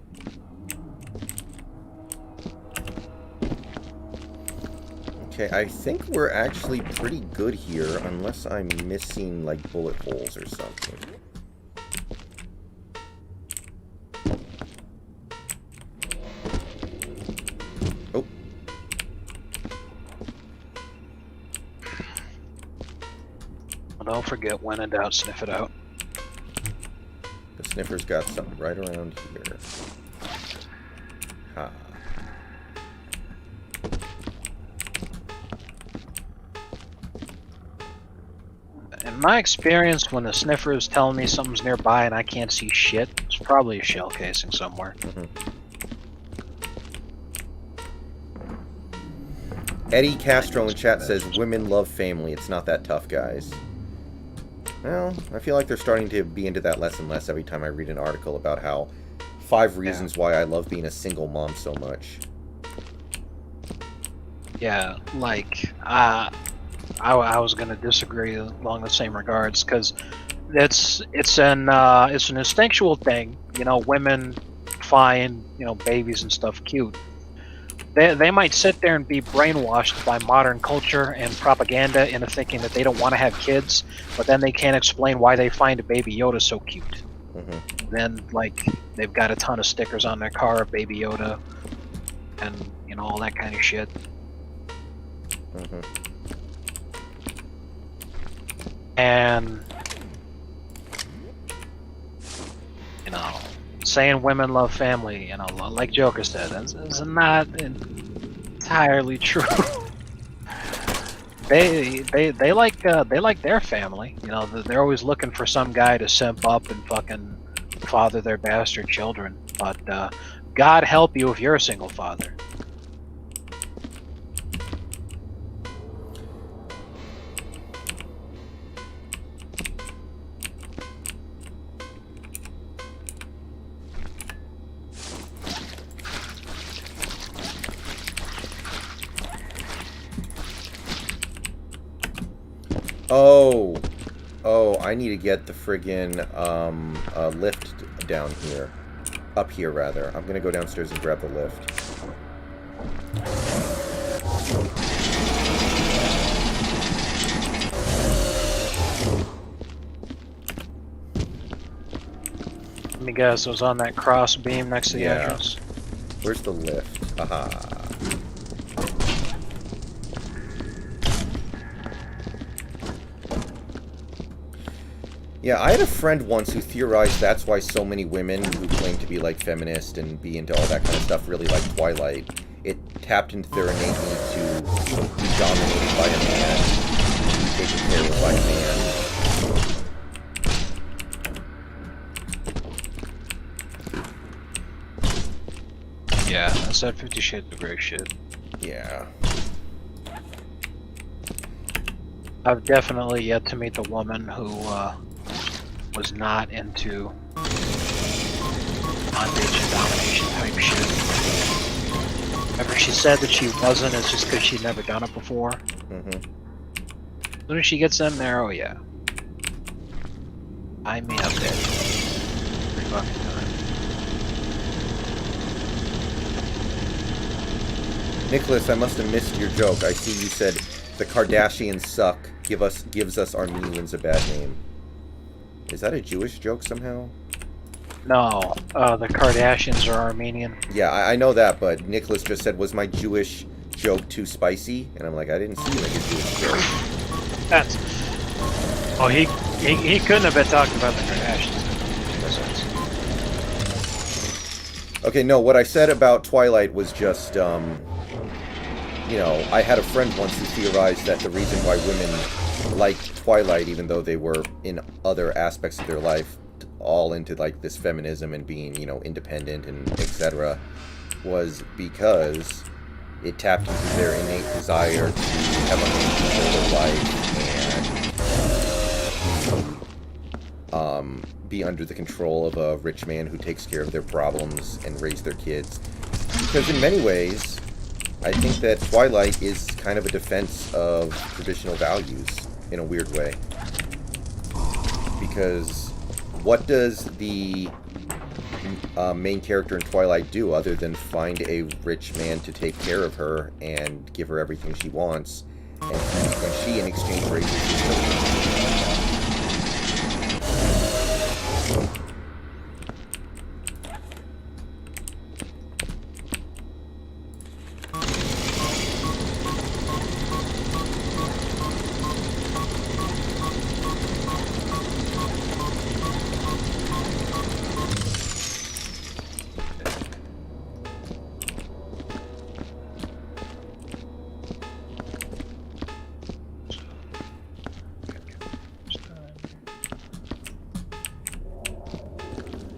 Okay, I think we're actually pretty good here, unless I'm missing, like, bullet holes or something. Oh. Well, don't forget, when in doubt, sniff it out. The sniffer's got something right around here. Ha. In my experience, when the sniffer is telling me something's nearby and I can't see shit, it's probably a shell casing somewhere. Mm-hmm. Eddie Castro in chat says, women love family. It's not that tough, guys. Well, I feel like they're starting to be into that less and less every time I read an article about how 5 reasons why I love being a single mom so much. Yeah, like, I was going to disagree along the same regards, because it's an instinctual thing. You know, women find, you know, babies and stuff cute. They might sit there and be brainwashed by modern culture and propaganda into thinking that they don't want to have kids, but then they can't explain why they find a Baby Yoda so cute. Mm-hmm. Then, like, they've got a ton of stickers on their car of Baby Yoda, and, you know, all that kind of shit. Mm-hmm. And, you know, saying women love family, you know, like Joker said, is not entirely true. they like their family. You know, they're always looking for some guy to simp up and fucking father their bastard children. But God help you if you're a single father. Oh, I need to get the friggin' lift down here. Up here, rather. I'm gonna go downstairs and grab the lift. Let me guess, it was on that cross beam next to the entrance. Where's the lift? Aha. Yeah, I had a friend once who theorized that's why so many women who claim to be, like, feminist and be into all that kind of stuff really like Twilight. It tapped into their innate need to be dominated by a man, be taken care of by a man. Yeah, that's that 50 Shades of Grey shit. Yeah. I've definitely yet to meet the woman who was not into bondage and domination type shit. Whenever she said that she wasn't, it's just because she'd never done it before. Mm-hmm. As soon as she gets in there, oh yeah. I me up there. Every fucking time. Nicholas, I must have missed your joke. I see you said the Kardashians suck. Gives us Armenians a bad name. Is that a Jewish joke somehow? No, the Kardashians are Armenian. Yeah, I know that, but Nicholas just said, was my Jewish joke too spicy, and I'm like, I didn't see you make a Jewish joke. That's. Oh, he couldn't have been talking about the Kardashians. Okay, no, what I said about Twilight was just, you know, I had a friend once who theorized that the reason why women liked Twilight, even though they were in other aspects of their life all into like this feminism and being, you know, independent and etc., was because it tapped into their innate desire to have a control their life and be under the control of a rich man who takes care of their problems and raise their kids. Because in many ways, I think that Twilight is kind of a defense of traditional values in a weird way. Because what does the main character in Twilight do other than find a rich man to take care of her and give her everything she wants, and she in exchange raises his children?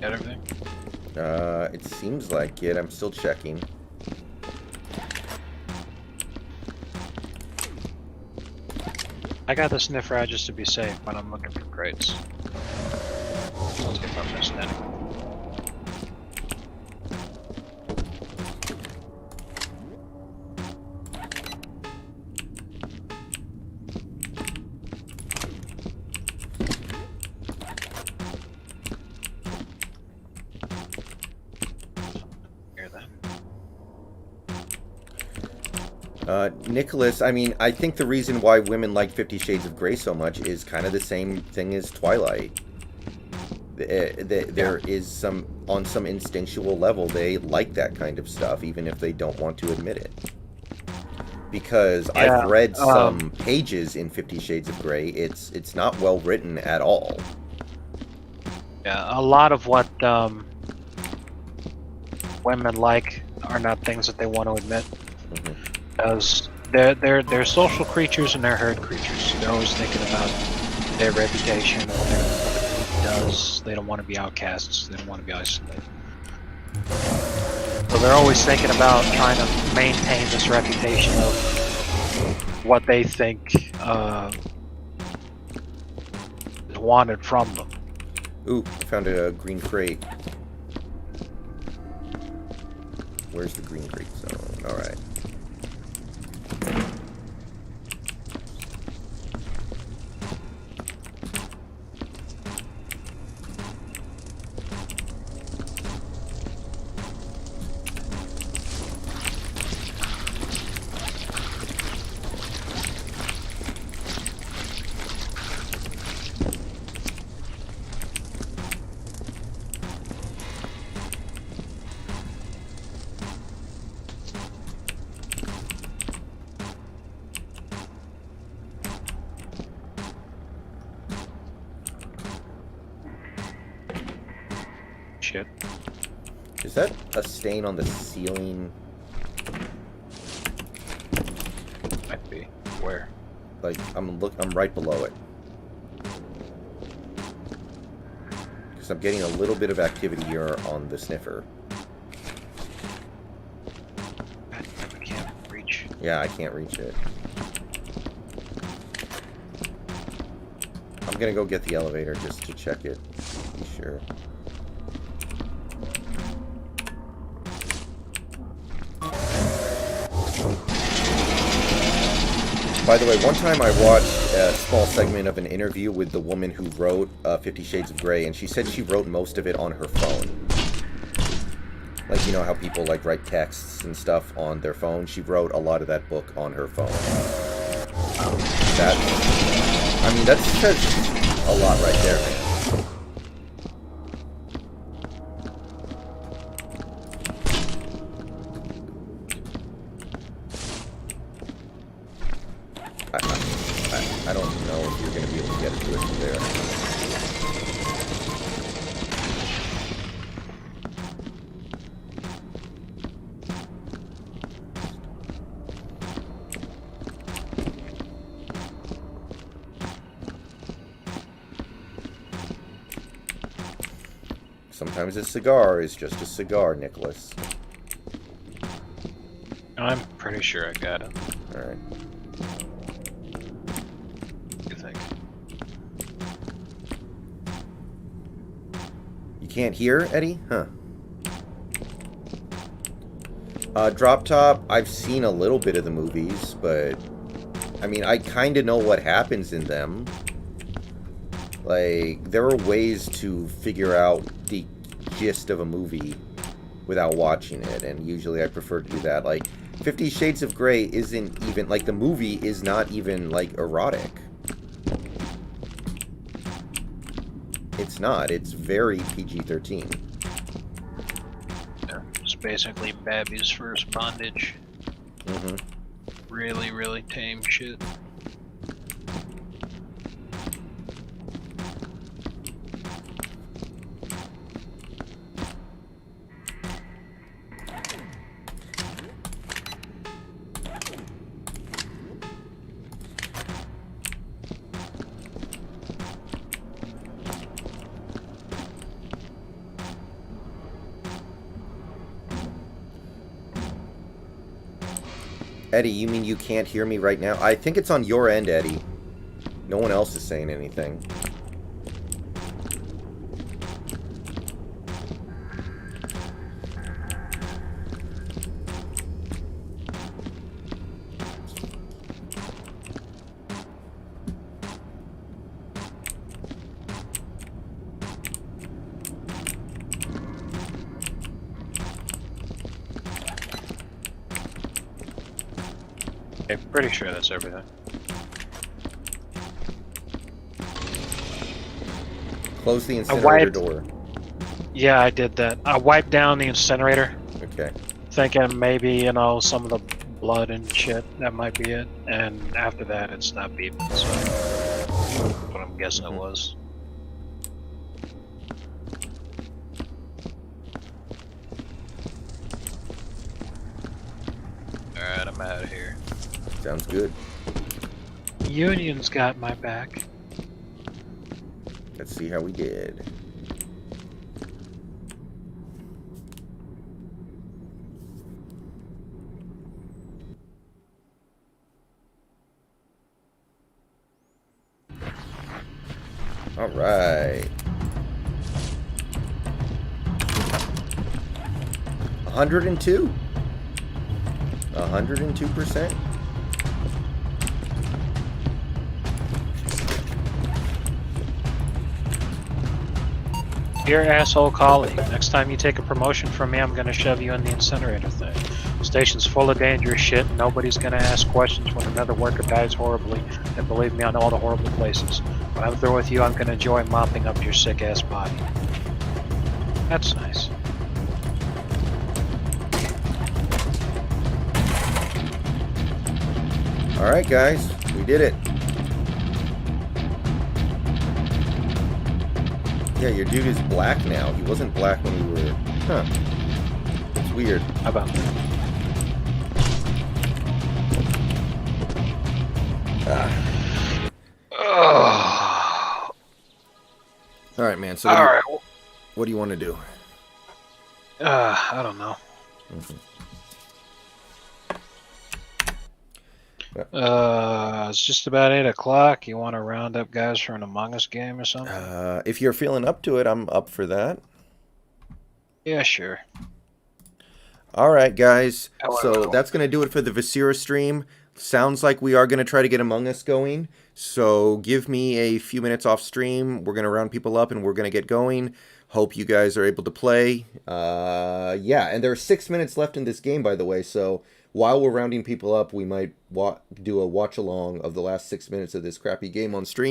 Got everything? It seems like it. I'm still checking. I got the sniffer out just to be safe when I'm looking for crates. Let's see if I'm missing anything. Nicholas, I mean, I think the reason why women like 50 Shades of Grey so much is kind of the same thing as Twilight. There is some, on some instinctual level, they like that kind of stuff, even if they don't want to admit it. Because I've read some pages in 50 Shades of Grey, it's not well written at all. Yeah, a lot of what women like are not things that they want to admit. Because they're social creatures and they're herd creatures. They're always thinking about their reputation, what the group does. They don't want to be outcasts. They don't want to be isolated. So they're always thinking about trying to maintain this reputation of what they think is wanted from them. Ooh, found a green crate. Where's the green crate zone? Alright. Shit. Is that a stain on the ceiling? Might be. Where? Like, I'm right below it. Because I'm getting a little bit of activity here on the sniffer. I can't reach. Yeah, I can't reach it. I'm gonna go get the elevator just to check it. Be sure. By the way, one time I watched a small segment of an interview with the woman who wrote 50 Shades of Grey, and she said she wrote most of it on her phone. Like, you know how people, like, write texts and stuff on their phone? She wrote a lot of that book on her phone. That says a lot right there, man. I don't know if you're going to be able to get to it from there. Sometimes a cigar is just a cigar, Nicholas. I'm pretty sure I got it. Alright. What do you think? You can't hear, Eddie? Huh. Drop Top, I've seen a little bit of the movies, but... I mean, I kind of know what happens in them. Like, there are ways to figure out the gist of a movie without watching it, and usually I prefer to do that. Like, 50 Shades of Grey isn't even, like, the movie is not even, like, erotic. It's not. It's very PG-13. Yeah, it's basically Babby's first bondage. Mm-hmm. Really, really tame shit. Eddie, you mean you can't hear me right now? I think it's on your end, Eddie. No one else is saying anything. I'm pretty sure that's everything. Close the incinerator door. Yeah, I did that. I wiped down the incinerator, Okay. thinking maybe, you know, some of the blood and shit, that might be it. And after that, it stopped beeping, so that's what I'm guessing it was. Alright, I'm out of here. Sounds good. Union's got my back. Let's see how we did. All right. 102. 102%. Dear asshole colleague, next time you take a promotion from me, I'm gonna shove you in the incinerator thing. Station's full of dangerous shit, and nobody's gonna ask questions when another worker dies horribly, and believe me, I know all the horrible places. When I'm through with you, I'm gonna enjoy mopping up your sick-ass body. That's nice. Alright, guys. We did it. Yeah, your dude is black now. He wasn't black when you were... Huh. It's weird. How about that? Alright, man. So what do you want to do? I don't know. It's just about 8 o'clock. You want to round up guys for an Among Us game or something? If you're feeling up to it, I'm up for that. Yeah, sure. Alright, guys. Hello. So that's going to do it for the Viscera stream. Sounds like we are going to try to get Among Us going. So give me a few minutes off stream. We're going to round people up and we're going to get going. Hope you guys are able to play. Yeah, and there are 6 minutes left in this game, by the way. So while we're rounding people up, we might do a watch along of the last 6 minutes of this crappy game on stream.